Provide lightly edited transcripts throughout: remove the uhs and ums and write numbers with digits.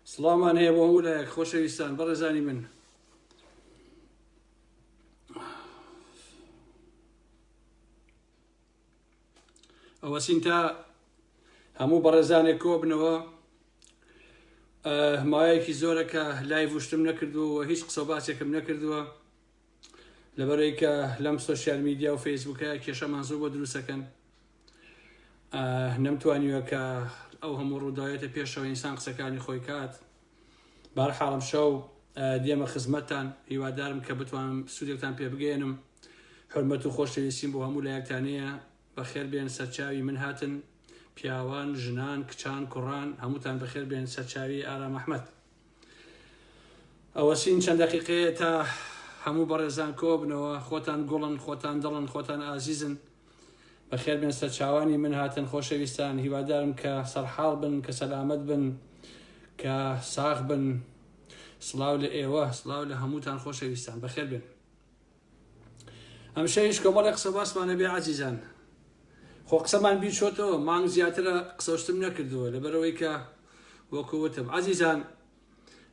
سڵامان هەیە بۆ هەموو لایەک خۆشەویستان بەڕێزانی من. ئەوەسین تا هەموو بەڕێزانێک کۆ بنەوە. مایەکی زۆرە کە لایڤ وشتم نەکردووە، هیچ قسە باسێکم نەکردووە لەبەرەوەی کە لەم سۆشیال میدیا و فەیسبووکە کێشەمان زۆر بۆ دروستەکەن. نەمتوانیوە کە ئەو هەموو ڕووداوێتە پێشەوە ئینسان قسەکانی خۆی کات. بەهەرحاڵ شەو دێمە خزمەتتان، هیوادارم کە بتوانم سوودێکتان پێ بگەێنم. حرمەت و خۆشەویستیم بۆ هەموو لایەکتانەیە، بەخێر بێن سەرچاوی من هاتن، پیاوان، ژنان، کچان، کوڕان، هەمووتان بەخێر بێن سەرچاوی ئارام ئەحمەد. ئەوەسین چەند دەقیقەیە تا هەموو بەڕێزان کۆ بنەوە، خۆتان گوڵن، خۆتان دڵن، خۆتان ئازیزن، بەخێر بێن سەرچاوانی من هاتن. خۆشەویستان، هیوادارم کە سەرحاڵ بن، کە سەلامەت بن، کە ساغ بن. سڵاو لە ئێوە، سڵاو لە هەمووتان خۆشەویستان، بەخێر بێن. ئەم شەویش کۆمەڵێک قسە باسمانە بێ عەزیزان. خۆ قسەمان بیچۆتەوە، مانگ زیاترە قسەوشتم نەکردووە لەبەرەوەی کە وەکووتم عەزیزان،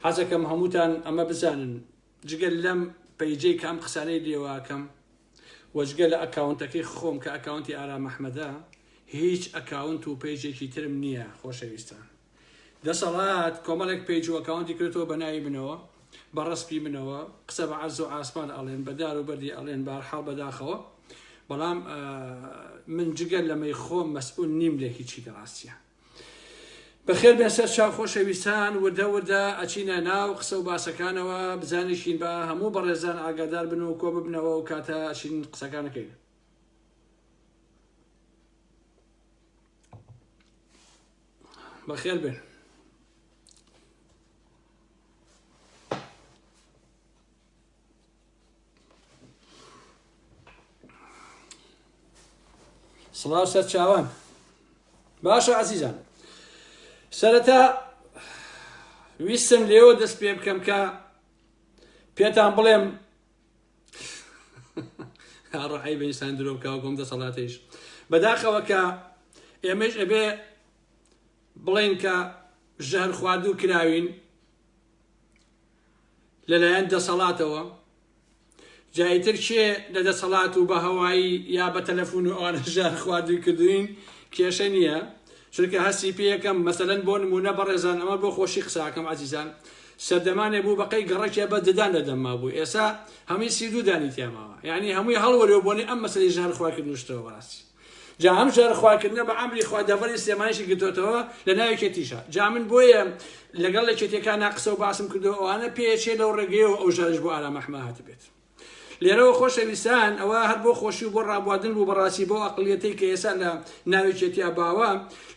حەزەکەم هەمووتان ئەمە بزانن، جگەل لەم پەیجەی کە ئەم قسانەی لێواکەم وەجگە لە ئەکاونتەکەی خۆم کە ئەکاونتی ئارام ئەحمەدە، هیچ ئەکاونت و پەیجێکی ترم نییە. خۆشەویستان، دەسەڵات کۆمەڵێک پەیج و ئەکاونتی کردەوە بە ناوی منەوە، بە ڕسپی منەوە، قسە بە عەرز و ئاسمان ئەڵێن، بەدار و بەردی ئەڵێن، بەهەرحاڵ بەداخەوە. بەڵام من جگەل لەمەی خۆم مەسئول نیم لێ هیچی ڕاستیە. بەخێر بێن سەر چاو خۆشەویستان، وردە وردە ئەچینە ناو قسە و باسەکانەوە، بزانیشین بە هەموو بەڕێزان ئاگادار بن و کۆ ببنەوە و کاتە ئەچین قسەکانەکەین. بەخێر بێن. سڵاو سەر چاوان. باشە عەزیزان، سەرەتا ویستم لێوە دەست پێ بکەم کە پێتان بڵێم ڕەحەی بە ئینسان درۆ بکەوە گۆم دەسەڵاتەیش بەداخەوە کە ئێمەش ئەبێ بڵێن کە ژەهر خواردوو کراوین لەلایەن دەسەڵاتەوە. جایتر چێ لە دەسەڵات و بە هەوایی یا بە تەلەفۆن و ئەوانە ژەهر خواردووی کردوین کێشە نییە. چونکە هەستی پێ یەکەم مەسەلەن بۆ نمونە بەڕێزان، ئەمە بۆ خۆشی قساکەم عەزیزان، سەردەمانێ بوو بەقەی گەڕەکێ بە ددان لە دەمما بوو، ئێستا هەمووی سی2 دانی تێماوە، یعنی هەمووی هەڵوەرەوە بۆنی ئەم مەسەلەی ژەهر خواردکردن شتەوە بەڕاستی. جا ئەم ژەهر خواردکردنە بە ئەمری خوا دەڤەری سلێمانیشی گرتوتەوە لە ناوی کێتیشە. جا من بۆیە لەگەڵ لە کێتیەکان قسە و باسم کردەوە، ئەوانە پێچێ لەو ڕێگەیەوە ئەو ژەهرش بۆ ئارام ئەحمەد هاتبێت. لێرەوە خۆشەویستان، ئەوە هەر بۆ خۆشی و بۆ ڕابواردن بوو بەڕاستی بۆ ئەقلیەتەی کە ئێستا لە ناوی کێتیا باوە.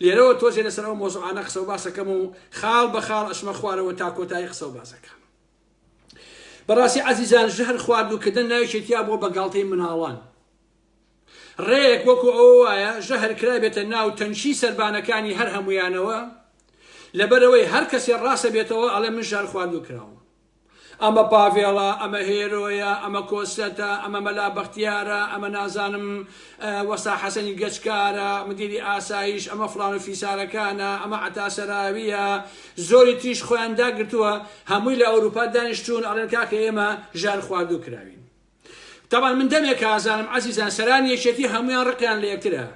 لێرەوە تۆزێ لەسەر ئەو مۆزوعانە قسە و باسەکەم و خاڵ بە خاڵ ئەچمە خوارەوە تا کۆتایی قسە و باسەکە. بەڕاستی عەزیزان، ژەهر خواردووکردن ناوی کێتیا بۆ بەگاڵتەی مناڵان. ڕێک وەکو ئەوە وایە ژەهر کرابێتە ناو تەنشی سەربانەکانی هەر هەمویانەوە، لەبەرەوەی هەر کەسێ ڕاستە بێتەوە ئەڵێ من ژەهر خواردوو کراوە. ئەمە پاڤێڵە، ئەمە هێرۆیە، ئەمە کۆسەتە، ئەمە مەلا بەختیارە، ئەمە نازانم وەستا حەسەنی گەچکارە، مدیری ئاسایش، ئەمە فڵان و فیسارەکانە، ئەمە عەتاسەراویە، زۆری تریش خۆیان داگرتووە، هەمووی لە ئەوروپا دانیشتوون ئەڵێن کاکە ئێمە ژەهر خواردوو کراوین. تەبان من دەمێک ئازانم عەزیزان، سەرانی یەکێتی هەمویان ڕقیان لە یەکترە،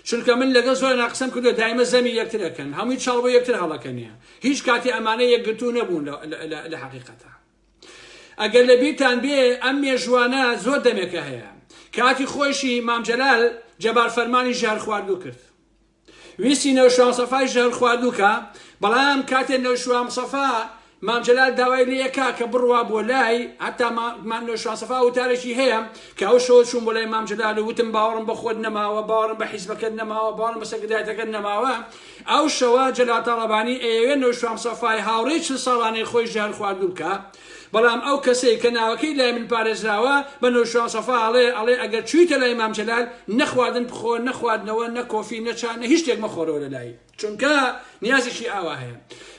چونکە من لەگەڵ زۆر ناقسەم کردو دایمە زەمی یەکترەکەن، هەمووی چاڵ بۆ یەکتر هەڵەکەنیە، هیچ کاتی ئەمانە یەکگرتوو نەبوون لە حەقیقەتە. ئەگەر لە بیرتان بێ ئەم مێژوانە زۆر دەمێکە هەیە. کاتی خۆشی مام جەلال جەبار فەرمانی ژەهر خواردوو کرد، ویستی نەوشوان سەفای ژەهر خواردووکە، بەڵام کاتێ نەوشوان سەفا مام جەلال داوای لێیەکا کە بڕوا بۆ لای، هەتا نەوشوان سەفا وتارێکی هەیە کە ئەو شەوە چوون بۆ لای مام جەلال و وتم باوەڕم بە خۆت نەماوە، باوەڕم بە حیزبەکەت نەماوە، باوەڕم بە سەکردایەتەکەت نەماوە. ئەو شەوە جەلال تاڵەبانی ئەیەوێ نەوشوان سەفای هاوڕێی 40 ساڵانەی خۆی ژەهر خواردوو بکە، بەڵام ئەو کەسەی کە ناوەکەی لای من پارێزراوە بە نەوشوان سەفا ئەڵێ ئەگەر چوویتە لای مام جەلال نەخواردن بخۆ، نەخواردنەوە، نەکۆفی، نەچا، هیچ شتێک مەخۆرەوە لە لای، چونکە نیازێکی ئاوا هەیە.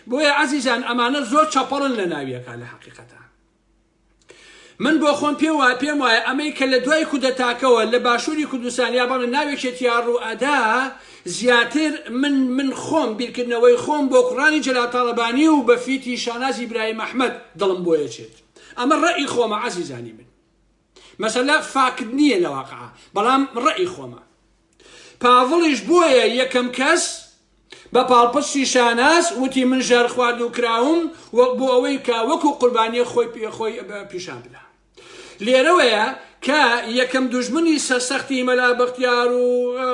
بۆیە عەزیزان، ئەمانە زۆر چەپەڵن لە ناویەکە لە حەقیقەتە. من بۆ خۆم پێم وایە ئەمەی کە لە دوای کودەتاکەوە لە باشووری کوردستان یا بەڵێ ناوێکێتی ڕوئەدا زیاتر من خۆم بیرکردنەوەی خۆم بۆ کوڕانی جەلال تاڵەبانی و بە فیتی شانازی ئیبراهیم ئەحمەد دڵم بۆ یەکێت. ئەمە ڕەئی خۆمە عەزیزانی من. مەسەلە فاکت نییە لە واقعە، بەڵام ڕەئی خۆمە. پاڤڵیش بۆیە یەکەم کەس بە پاڵپشتی شاناز وتی من ژەر خوارد و کراوم بۆ ئەوەی کە وەکو قوربانیە خۆی پیشان بدا. لێرەوەیە کە یەکەم دوژمنی سەرسەختی مەلا بەختیار و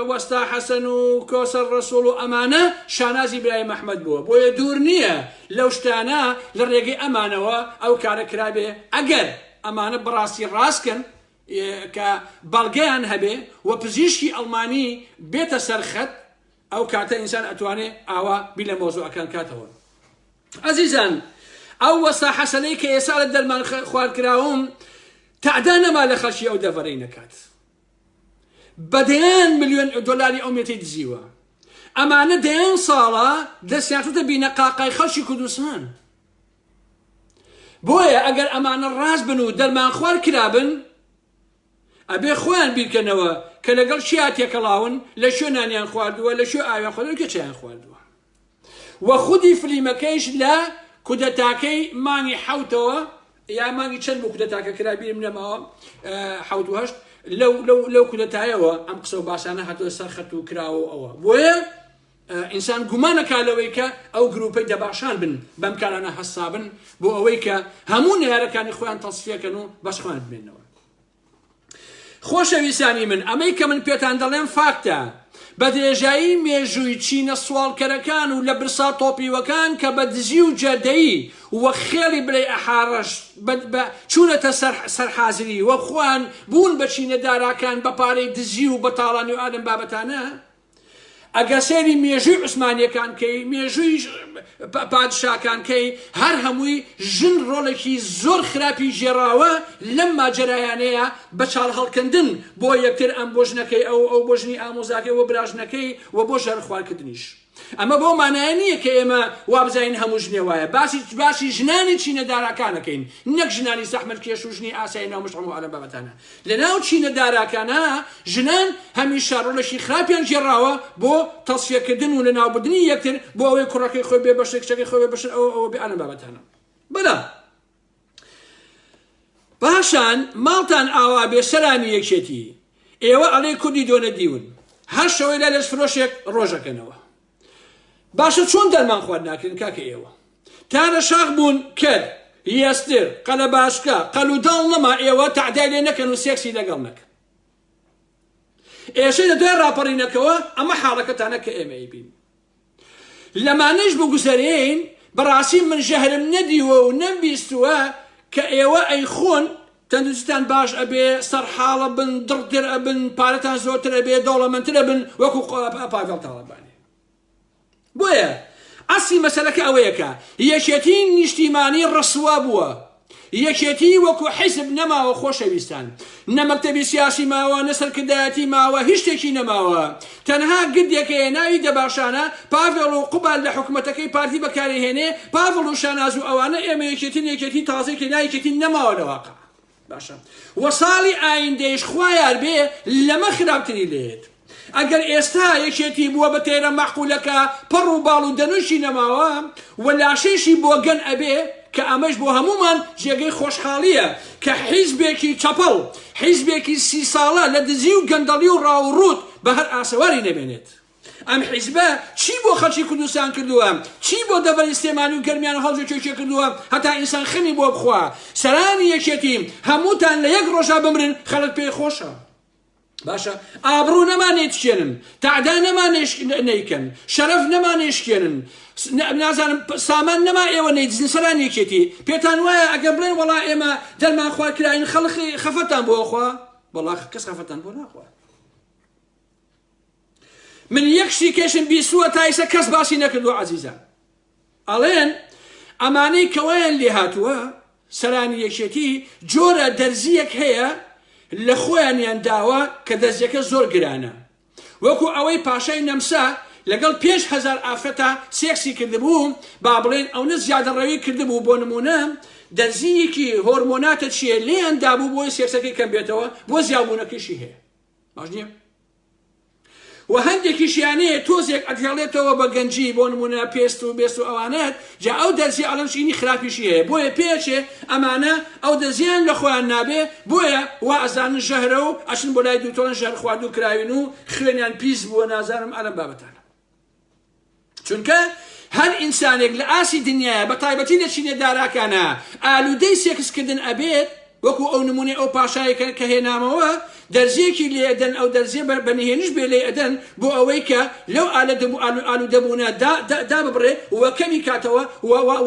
وەستا حەسەن و کۆسەر ڕەسوڵ و ئەمانە شاناز ئیبراهیم ئەحمەد بووە. بۆیە دوور نییە لەو شتانە لە ڕێگەی ئەمانەوە ئەو کارە کرابێ ئەگەر ئەمانە بەڕاستی ڕاستکن کە بەڵگەیان هەبێ و پزیشکی ئەڵمانی بێتە سەرخەت ئەو کاتە ئینسان ئەتوانێ ئاوا بی لە مۆزوعەکان کاتەوە. عەزیزان ئەو وەستا حەسەنەی کە ئێستا لە دەرمان خواردکراوم تعدا نەما لە خەڵکی ئەو دەڤەرەی نەکات. بەدەیان ملیۆن دۆلاری ئەو مێتەی دزیوە. ئەمانە دەیان ساڵە دەستیانتوتە بینە قاقای خەڵکی کوردستان. بۆیە ئەگەر ئەمانە ڕاست بن و دەرمان خوارد کرابن ئەبێ خۆیان بیرکەنەوە کە لەگەڵ چیا تێکەڵاون لە شوێنانیان خواردووە لە شوێ ئاویان خواردووە کە چیان خواردووە. و خودی فلیمەکەیش لە کودەتاکەی مانگی حەوتەوە یا مانگی چەند بۆ کودەتاکە کرا بیرم لەماوە حەوت و هەشت لەو کودەتایەوە ئەم قسە و باسانە هاتووە سەرخەت و کراوە ئەوە. بۆیە ئینسان گومانەکا لەوەی کە ئەو گروپەی دەباشان بن بەم کارانە هەسابن بۆ ئەوەی کە هەموو نێرەکانی خۆیان تەصفیەکەن و بەش خۆیان بمێنەوە. خۆشەویستانی من ئەمەی کە من پێتان دەڵێم فاکتە بە درێژایی مێژووی چینە سوالکەرەکان و لە برسا تۆپیوەکان کە بە دزی و جەدەیی وە خێڵی بڵێ ئەحارەش چوونەتە سەرحازری وە خۆیان بوون بە چینەداراکان بە پارەی دزی و بە تاڵانی و ئادەم بابەتانە. ئەگە سێری مێژووی عوسمانیەکان کەی مێژووی پادشاکان کەی هەر هەمووی ژن ڕۆڵێکی زۆر خراپی ژێراوە لەم ماجەرایانەیە بە چاڵ هەڵکردن بۆ یەکتر ئەم بۆژنەکەی ئەو بۆژنی ئامۆزاکەی و براژنەکەی و بۆ ژەر خواردکردنیش. ئەمە بۆ مانایە نییە کە ئێمە وابزین هەموو ژنێ وایە باسی ژنانی چینەداراکانەکەین نەک ژنانی زەحمەت کێش و ژنی ئاسایی ناو مشتەم و ئەلەم بابەتانە. لەناو چینەداراکانە ژنان هەمیشە ڕۆڵێکی خراپیان ژێراوە بۆ تەصفیەکردن و لەناوبردنی یەکتر بۆ ئەوەی کوڕەکەی خۆی بێ بەشێک کچەکەی خۆی بێ بەشێک ئەوە بێ ئەلەم بابەتانە. بەڵام باشان ماڵتان ئاوا بێ سەرانی یەکێتی ئێوە ئەڵێ کوردی دۆنە دیون هەر شەوەی لە لەش فرۆشێک ڕۆژەکەنەوە. باشە چۆن دەرمان خوارد ناکردن کاکە ئێوە تارە شاخ بوون کرد یەستر قەلە باشکە قەل و داڵ نەما ئێوە تعدای لێ نەکەن و سێکسی لەگەڵ نەکەن. ئێشەی لە دوای ڕاپەڕینەکەوە ئەمە حاڵەکەتانە کە ئێمە ئەیبین. لەمانەش بگوزەرین بەڕاستی من ژەهرم نەدیوە و نەمبیستووە کە ئێوە ئەیخۆن تەندروستیتان باش ئەبێ سەرحاڵە بن دڕتر ئەبن پارەتان زۆرتر ئەبێ دەوڵەمەندتر ئەبن وەکو پاڤێڵ تاڵەبانی. بۆیە ئەسی مەسەلەکە ئەوەیەکە یەکێتی نیشتیمانی ڕەسوا بووە یەکێتی وەکو حیزب نەماوە خۆشەویستان نە مەکتەبی سیاسی ماوە نە سەرکردایەتی ماوە هیچ شتێکی نەماوە تەنها گردێکەیە ناوی دەباشانە پاڤێڵ و قوبال لە حکومەتەکەی پارتی بەکارهێنێ پاڤڵ و شاناز و ئەوانە ئێمە یەکێتی تازەی کە نایەکێتی نەماوە لە واقع. باشە وە ساڵی ئایندەیش خوایار بێ لەمە خراپتری لێت. ئەگەر ئێستا یەکێتی بووە بە تێرە مەحقولەکە پەڕ و باڵ و دەنوشی نەماوە و لاشێشی بۆ گەن ئەبێ کە ئەمەش بۆ هەمومان جێگەی خۆشحاڵیە کە حیزبێکی چەپەڵ حیزبێکی 30 ساڵە لە دزی و گەندەڵی و ڕاوڕوت بە هەر ئاسەواری نەبێنێت. ئەم حیزبە چی بۆ خەڵکی کوردستان کردووە چی بۆ دەڤەری سلێمانی و گەرمیان هەڵگرێکی کردووە هەتا ئینسان خەمی بۆ بخوا. سەرانی یەکێتی هەمووتان لە یەک ڕۆژا بمرن خەڵک پێی خۆشە. باشە ئابڕوو نەمانێتکێنن تعدا نەمانێشکەن شەرەف نەمانێشکێنن نازانم سامان نەما ئێوە نەیدزن سەرانی یەکێتی پێتان وایە ئەگەر بڵێن وەڵا ئێمە دەرمان خواردکراین خەڵقی خەفەتان بۆ خوا وەڵا کەس خەفەتان بۆ ناخوا. من یەکشتی کێشم بیستووە تایسە کەس باسی نەکردووە عەزیزان. ئەڵێن ئەمانەی کەوایان لێ هاتووە سەرانی یەکێتی جۆرە دەرزیەک هەیە لە خۆیانیان داوە کە دەستیەکە زۆر گرانە وەکو ئەوەی پاشای نەمسا لەگەڵ 5,000 ئافرەتە سێکسی کردبوو با بڵێن ئەو نە زیادەڕەوی کردبوو بۆ نمونە دەرزیەکی هۆرمۆناتە چیە لێیان دابوو بۆی سێکسەکەی کەم بێتەوە بۆ زیابوونەکەشی هەیە. باش نییە؟ و هەندێکیشیانەیە تۆزێک ئەجێڵێتەوە بە گەنجی بۆ نمونە پێست و بێست و ئەوانەت جا ئەو دەرزی ئەڵەمشینی خراپیشی هەیە بۆیە پێچێ ئەمانە ئەو دەزیان لە خۆیان نابێ بۆیە وا ئەزانن ژەهرە و ئەچن بۆ لای دوتۆن ژەهر خواردو کراوین و خوێنیان پیس بووە نازانم ئەلەم بابەتانە چونکە هەر ئینسانێک لە ئاسی دنیاە بە تایبەتی لە چینێداراکانە ئالوودەی سێکسکردن ئەبێت وەکو ئەو نمونێ ئەو پاشایە کە هێنامەوە دەرزیەکی لێ ئەدەن ئەو دەرزیە بەنهێنش بێ لێ ئەدەن بۆ ئەوەی کە لەو ئالوودەبوونە دا ببڕێ وەکەمی کاتەوە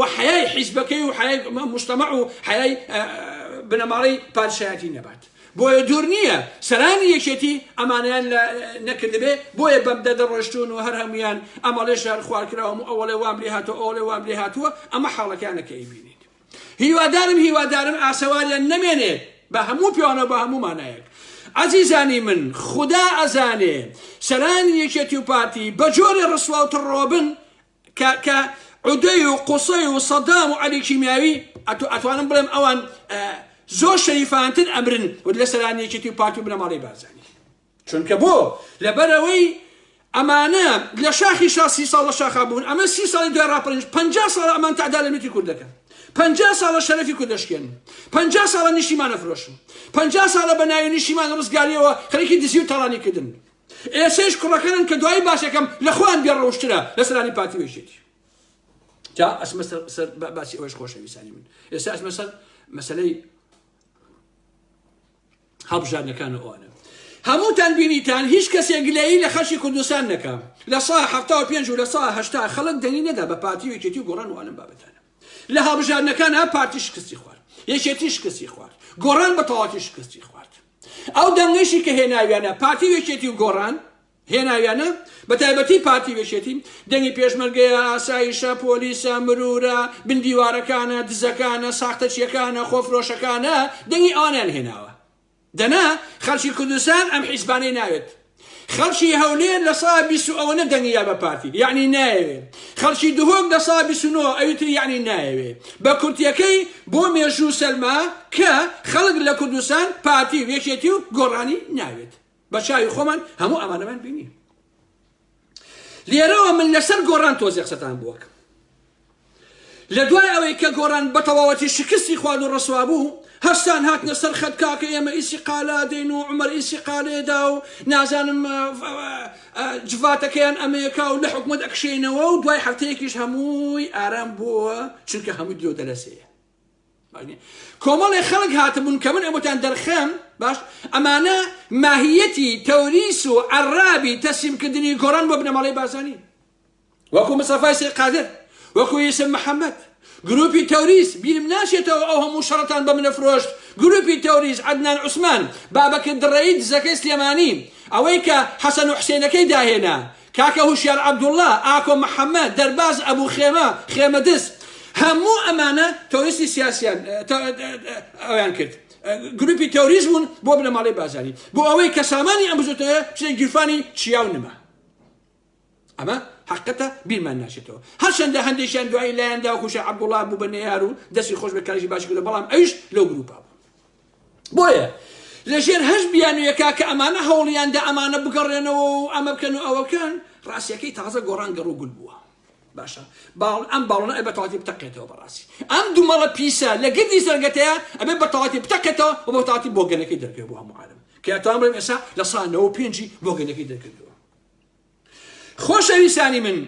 و حیای حیزبەکەی و حیای مجتەمع و حیای بنەماڵەی پادشایەتی نەبات بۆیە دوور نییە سەرانی یەکێتی ئەمانیان نەکردبێ بۆیە بەم دەدەڕۆشتون و هەر هەمویان ئەمەڵێ ژار خواردکراوە و ئەوەڵێ وام لێ هاتووە ئەوڵێ وام لێ هاتووە ئەمە حاڵەکانەکە ئیبینیت هیوادارم ئاسەواریان نەمێنێت بە هەموو پیاوانە بە هەموو مانایەک عەزیزانی من خوددا ئەزانێ سەرانی یەکێتی و پارتی بە جۆرێ ڕسوا و تڕۆبن کە عودەی و قوسەی و سەدام و عەلی کیمیاوی ئەتوانم بڵێم ئەوان زۆر شەریفانتر ئەمرن لە سەرانی یەکێتی و پارتی و بنەماڵەی بارزانی چونکە بۆ لەبەرەوەی ئەمانە لە شاخی 30 ساڵ لە شاخا بوون ئەمە 30 ساڵی دوای ڕاپەڕێنج 50 ساڵ ئەمان تعدا لە ملکی کوردەکە 50 ساڵە شەرەفی کوردەشکێن 50 ساڵە نیشیمانە فرۆشن 50 ساڵە بە ناوی نیشیمان ڕزگاریەوە خەریکی دزی و تاڵانی کردن ئێسەش کوڕەکەن کە دوای باشەکەم لە خۆیان بێڕەوشترە لە سەرانی پارتی وێژێتی جا ئەسمە سەر باسی ئەوەش خۆشەویستانی من ئێستا ئەسمە سەر مەسەلەی هەڵبژاردنەکان ئەوانە هەمووتان بینیتان هیچ کەسێک گلەیی لە خەڵکی کوردستان نەکا لە ساڵ 75 و لە ساڵ 80 خەڵک دەنگی نەدا بە پارتی یەکێتی و گۆڕان و ئەلەم بابەتانە لە هەڵبژاردنەکان ها پارتی شکستی خوارد یەکێتی شکستی خوارد گۆڕان بە تەواوی شکستی خوارد ئەو دەنگەشی کە هێناویانە پارتی یەکێتی و گۆڕان هێناویانە بە تایبەتی پارتی وێشێتی دەنگی پێشمەرگەیە ئاسایشە پۆلیسە مرورە بندیوارەکانە دزەکانە ساختەچیەکانە خۆفرۆشەکانە دەنگی ئەوانیان هێناوە دەنا خەڵکی کوردستان ئەم حیزبانەی ناوێت خەڵکی هەولێر لە ساڵ 20 دەنگیا بە پارتی یعنی نایەوێ خەڵکی دهۆک لە ساڵ 29 ئەویتر یعنی نایەوێ بە کورتیەکەی بۆ مێژوو سەلما کە خەڵک لە کوردستان پارتی وێشێتی و گۆڕانی ناوێت بە چاوی خۆمان هەموو ئەمانەمان بینی لێرەوە من لەسەر گۆڕان تۆزێ قسەتان بووەکە لە دوای ئەوەی کە گۆڕان بە تەواوەتی شکستی خوارد و ڕەسوا بوو هەستان هاتنە سەر خەتکا کە ئێمە ئیسیقالا دەین و عومەر ئیسیقالێدا و نازانم جڤاتەکەیان ئەمریکا و لە حکومەت ئەکشێنەوە و دوای هەفتەیەکیش هەمووی ئارام بووە چونکە هەمووی درۆ دەلەسەیە کۆمەڵی خەڵک هاتبوون کە من ئەمەتان دەرخەم باش ئەمانە ماهیەتی تەوریس و عەرابی تەسلیمکردنی گۆڕان بۆ بنەماڵەی بارزانی وەکو مستەفای سەید قادر وەکو یوسف محەممەد گروپی تەوریس بیرم ناشێتەوە ئەو هەموو شەڕەتان بە منە فرۆشت گروپی تەوریس عەدنان عوسمان بابەکر دڕەیی دزەکەی سلێمانی ئەوەی کە حەسەن و حوسێنەکەی داهێنا کاکە هوشیار عەبدوڵڵا ئاکۆ محەممەد دەرباز ئەبوو خێمە دز هەموو ئەمانە تەوریستی سیاسیان ئەویان کرد گروپی تەوریس بوون بۆ بنەماڵەی بازاری بۆ ئەوەی کە سامانی ئەم بزوتەوە بچێت گیرفانی چیاو نما ئەمە حقەتە بیرمان ناشێتەوە هەرچەندە هەندێکیان دوایی لایەندا و خوشە عەبدوڵڵا بوو بە نەیار و دەستی خۆش بە کارێکی باشی کردە بەڵام ئەویش لەو گروپا بوو بۆیە لەژێر هەش بیانویەکە کە ئەمانە هەوڵیاندا ئەمانە بگەڕێنەوە و ئەمە بکەن و ئەوەکەن ڕاستیەکەی تازە گۆڕان گەڕ و گول بووە باشە ئەم باڵۆنە ئەبێ بەتەواتی بتەقێتەوە بەڕاستی ئەم دوومەڵە پیسە لە گردی سەرگەتەیە ئەبێ بەتەواتی بتەقێتەوە و بەتەواتی بۆگەنەکەی دەرکەوێت بۆ هەموو عالەم کە ئەتوان بڵێم ئێستا لە ساڵ 95 بۆگەنەکەی دەرکردەوە خۆشەویستانی من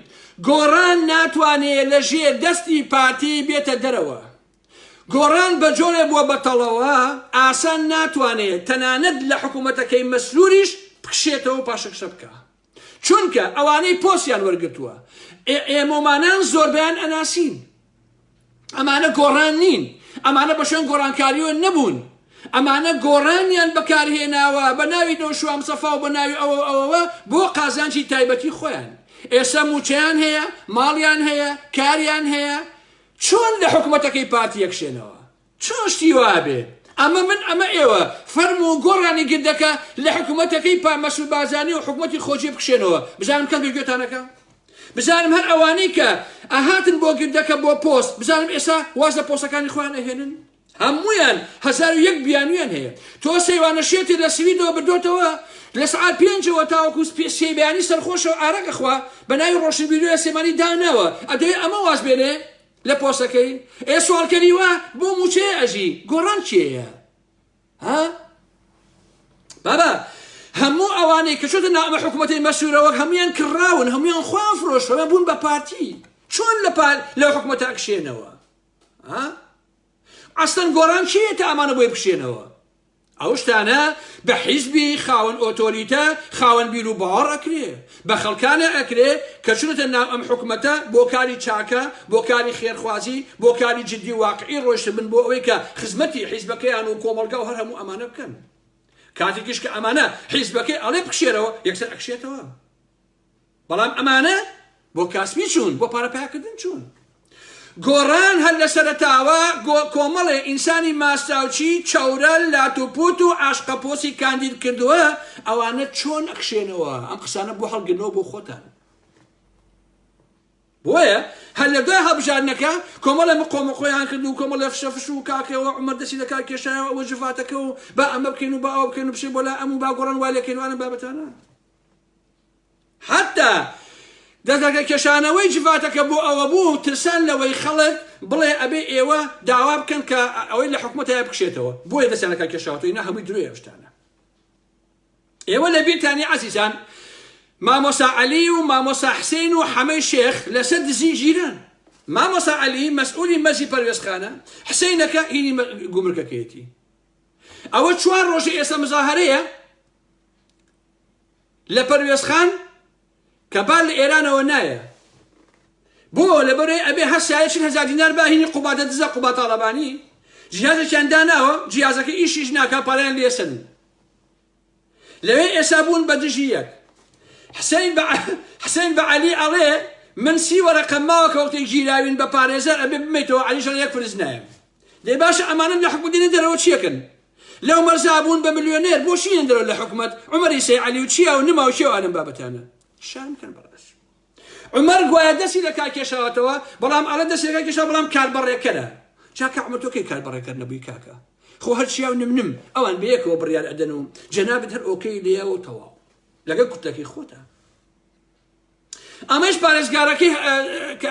گۆڕان ناتوانێت لە ژێر دەستی پارتی بێتە دەرەوە گۆڕان بە جۆرێ بووە بەتەڵەوە ئاسان ناتوانێت تەنانەت لە حکوومەتەکەی مەسروریش بکشێتەوە و پاشەکشە بکە چونکە ئەوانەی پۆستیان وەرگرتووە ئێمەمانان زۆربیان ئەناسین ئەمانە گۆڕان نین ئەمانە بە شوێن گۆڕانکاریەوە نەبوون ئەمانە گۆڕانیان بەکارهێناوە بە ناوی نەوشوام سەفا و بە ناوی ئەوە بۆ قازانجی تایبەتی خۆیان ئێستا موچیان هەیە ماڵیان هەیە کاریان هەیە چۆن لە حکوومەتەکەی پارتی یەکشێنەوە چۆن شتی وابێ ئەمە ئێوە فەرم و گۆڕانی گردەکە لە حکوومەتەکەی مەسعود بارزانی و حکوومەتی خۆجی بکشێنەوە بزانم کەس بێگوێتانەکە بزانم هەر ئەوانەی کە ئەهاتن بۆ گردەکە بۆ پۆست بزانم ئێستا واز لە پۆستەکانی خۆیان ئەهێنن هەموویان 1001 بیانویان هەیە تۆ سەیوانەشێتی لە سویدەوە بردۆتەوە لە سعات 5ەوە تاوەکو سێ بیانی سەرخۆشەوە ئارەکەخوا بە ناوی ڕۆشنبیریە سێمانی دانەوە ئەدەوێت ئەمە واز بێنێ لە پۆستەکەی سوالکەری وە بۆ موچەیە ئەژی گۆڕان چێیە ها بابا هەموو ئەوانەی کە چۆتە ناو ئەمە حکوومەتی مەسوورەوە هەمویان کڕاون هەمویان خوا فرۆشەوە بوون بە پارتی چۆن لە حکوومەتە ئەکشێنەوە ئەستەن گۆڕان چیە تا ئەمانە بۆی بکشێنەوە ئەو شتانە بە حیزبی خاوەن ئۆتۆریتە خاوەن بیر و باوەڕ ئەکرێ بە خەڵکانە ئەکرێ کە چونەتە ناو ئەم حکوومەتە بۆ کاری چاکە بۆ کاری خێرخوازی بۆ کاری جددی واقعی ڕۆیشتە بن بۆ ئەوەی کە خزمەتی حیزبەکەیان و کۆمەڵگا و هەر هەموو ئەمانە بکەن کاتێکیش کە ئەمانە حیزبەکەی ئەڵێ بکشێرەوە یەکسەر ئەکشێتەوە بەڵام ئەمانە بۆ کاسبی چوون بۆ پارەپیاکردن چوون گۆڕان هەر لە سەرەتاوە کۆمەڵێ ئینسانی ماستاوچی چەورە لاتوپوت و عاشقەپۆسی کاندید کردووە ئەوانە چۆن ئەکشێنەوە ئەم قسانە بۆ هەڵگرنەوە بۆ خۆتان بۆیە هەر لە دوای هەڵبژاردنەکە کۆمەڵە مقۆمەقۆیان کرد و کۆمەڵە فشەفش و کاکەوە عومەر دەستی لە کار کێشایەوە ئەوە جفاتەکە و با ئەمە بکەین و با ئەوە بکەین و بشێ بۆ لا ئەم و با گۆڕان وای لەکەینوانە بابەتانە حتا دەستەکە کێشانەوەی جفاتەکە بۆ ئەوە بوو ترسان لەوەی خەڵک بڵێ ئەبێ ئێوە داوا بکەن کە ئەوەی لە حکوومەتە بکشێتەوە بۆیە دەستیانەکە کێشاوەوە ئینا هەمووی درۆیە شتانە ئێوە لە بیرتانی عەزیزان مامۆسا عەلی و مامۆسا حسێن و حەمەی شێخ لەسەر دزی ژیران مامۆسا عەلی مەسئولی مەرجی پەروێزخانە حسێنەکە هینی گومرگەکەیەتی ئەوە 4 ڕۆژی ئێستا مزاهەرەیە لە پەروێزخان کە بار لە ئێرانەوە نایە بۆ لەبەرەوەی ئەبێ هەر سایە 40,000 دینار باهینی قوباتە دزە قوبات تاڵەبانی جیازێکیان داناوە جیازەکە ئیشیش ناکا پاڵیان لێسن لەوێ ئێستا بوون بە دژی یەک حسێن بە عەلی ئەڵێ من 30 وەرەقە ماوە کە وەختێک گیراوین بە پارێزەر ئەبێ بمێتەوە عەلیش ئەڵێ 1 فرز نایەم دەی باشە ئەمانم لە حکومەت دەرەوە چیەکەن لەو مەرزا بوون بە ملیۆنێر بۆ چیان دەرەوە لە حکومەت عومەری سەی عەلی و چیا و نما و چێ و ئالم بابەتانە شان کەن بەڕاست عومەر گوایە دەستی لە کار کێشاوەتەوە بەڵام ئەڵێ دەستی لە کار کێشاوە بەڵام کاربەڕێکەرە چاکە عومەر تۆ کەی کاربەڕێکەر نەبووی کاکە خۆ هەر چیا و نم ئەوان بەیەکەوە بڕیار ئەدەن و جەنابەت هەر ئۆکەی لێیەوە تەواو لەگەڵ کورتەکەی خۆتە ئەمەش پارێزگارەکەی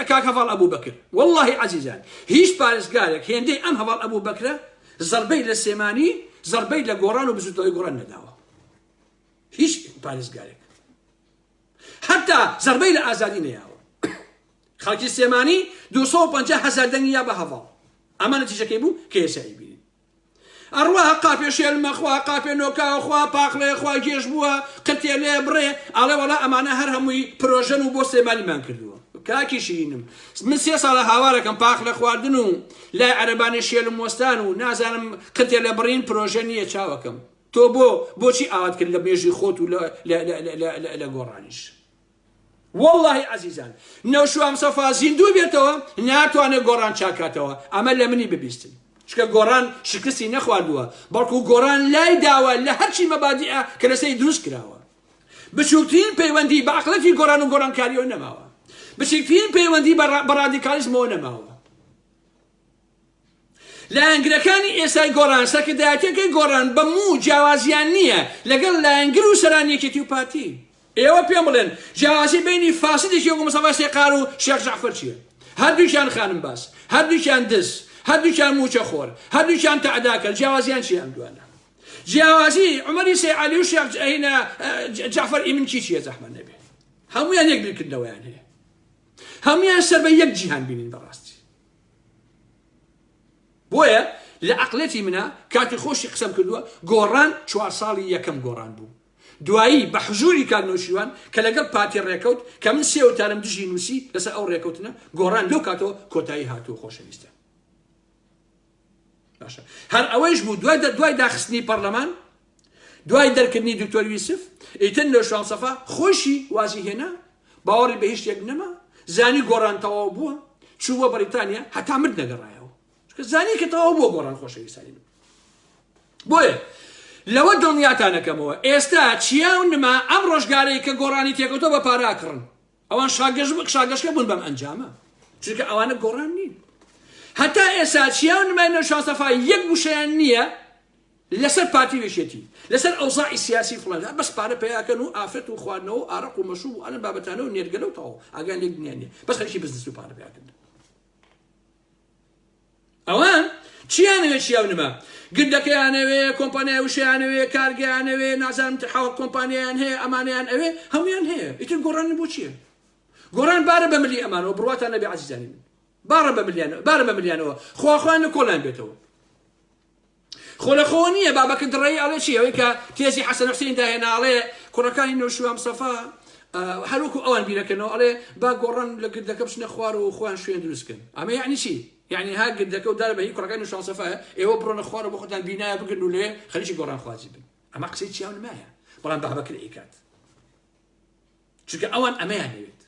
کاک هەڤاڵ ئەبوو بەکر واللهی عەزیزان هیچ پارێزگارێک هێندەی ئەم هەڤاڵ ئەبوو بەکرە زەربەی لە سێمانی زەربەی لە گۆڕان و بزوتەوەی گۆڕان نەداوە هیچ پارێزگارێک حتا زەربەی لە ئازادی نەیاوە خەڵکی سێمانی 250,000 دەنگی یا بە هەڤاڵ ئەمە نەتیجەکەی بوو کە ئێسایی بینین ئەڕوا قاپێ شێلمەخوا قاپێ نۆکاوەخوا پاقڵێخوا گێژ بووە قرتێ لێ بڕێ ئەڵێ وەڵا ئەمانە هەر هەمووی پرۆژەن و بۆ سێمانیمان کردووە کاکی شیرینم من 3 ساڵە هاوارەکەم پاقلە خواردن و لای عەرەبانی شێلم وەستان و نازانم قرتێ لە بڕین پرۆژە نییە چاوەکەم تۆ بۆچی ئاوات کرد لە بێژی خۆت و لە گۆڕانیش واللهی عەزیزان نەوشوام سەفا زیندوو بێتەوە ناتوانێت گۆڕان چاکاتەوە ئەمە لە منی ببیستن چکە گۆڕان شکستی نەخواردووە بەڵکو گۆڕان لای داوە لە هەرچی مەبادیئە کە لەسەری دروست کراوە بچووکترین پەیوەندی بە عەقڵەتی گۆڕان و گۆڕانکاریەوە نەماوە بچووکترین پەیوەندی بە ڕادیکالیزمەوە نەماوە لایەنگرەکانی ئێستای گۆڕان سەرکردایەتەکەی گۆڕان بە موو جیاوازیان نییە لەگەڵ لایەنگر و سەرانیەکێتی و پارتی ئێوە پێم بڵێن جیاوازی بینی فاسدێکی وەکو مستەفا سێقار و شێخ جەعفەر چییە هەردووکیان خانم باس هەردووکیان دز هەردووکیان موچە خۆر هەردووکیان تەعداکرد جیاوازیان چی ئەم دوانە جیاوازی عومەری سەی عەلی و شێخ جەعفەر ئیمنکی چییە زەحمەت نەبێ هەموویان یەک بیرکردنەوەیان هەیە هەموویان سەر بە یەک جیهان بینین بەڕاستی بۆیە لە عەقڵەتی منە کاتی خۆشی قسەم کردووە گۆڕان 4 ساڵی یەکەم گۆڕان بوو دوایی بە حزوری کاکنەوشیوان کە لەگەڵ پاتی ڕێکەوت کە من 3 وتارم دژی نووسی لەسەر ئەو ڕێکەوتنە گۆڕان لەو کاتەوە کۆتایی هاتووە خۆشەویستە باشە هەر ئەوەیش بوو دوای داخستنی پەرلەمان دوای دەرکردنی دکتۆر یوسف ئیتر نەوشوان سەفا خۆشی وازی هێنا باوەڕی بە هیچ شتێک نەما زانی گۆڕان تەواو بووە چووە بەریتانیا هەتا مرد نەگەڕایەوە زانی کە تەواو بووە گۆڕان خۆشەویستانی بۆیە لەوە دڵنیاتانەکەمەوە ئێستا چیاو نما ئەم ڕۆژگارەی کە گۆڕانی تێکەوتۆ بە پاراکڕن ئەوان شاگەشکە بوون بەم ئەنجامە چونکە ئەوانە گۆڕان نین هەتا ئێستا چیاو نمای نەوشان سەفا یەک وشەیان نییە لەسەر پارتی وێشێتی لەسەر ئەوزاعی سیاسی فڵان بەس پارە پێیاکەن و ئافرەت و خواردنەوە و ئارەق و مەشروب و ئەم بابەتانە و نێرگەلە و تەواو ئاگیان لێک دنیا نییە بەس خەریکی بزنس و پارە پێیاکەن ئەوان چیانەوێ چیاو نما گردەکەیانەوێ کۆمپانیای وشەیانەوێ کارگەیانەوێ نازانم حاوە کۆمپانیایان هەیە ئەمانیان ئەوێ هەمویان هەیە ئیتر گۆڕان بۆ چییە گۆڕان بارە بە ملی ئەمانەوە بڕواتان نەبێ عەزیزانی من بارە بە ملیانەوە خواخوان لە کۆڵیان بێتەوە خۆ لە خۆ نییە بابەکە دڕێی ئەڵێ چی ئەوەی کە تێزی حەسەن حوسێن داهێناڵێ کوڕەکانی نەوشوام سەفا هەروەکو ئەوان بیرەکەنەوە ئەڵێ با گۆڕان لە گردەکە بچنە خوار و خۆیان شوێن دروستکەن ئەمە یعنی چی یعنی ها گردەکە و دارە بە هی کوڕەکانی نەوشوام سەفایە ئێوە بڕۆنە خوار و بۆ خۆتان بینایە بگرن و لێ خەریکی گۆڕان خوازی بن ئەمە قسەی چیاو نمایە بەڵام بابەکە لە ئیکات چونکە ئەوان ئەمەیان نەوێت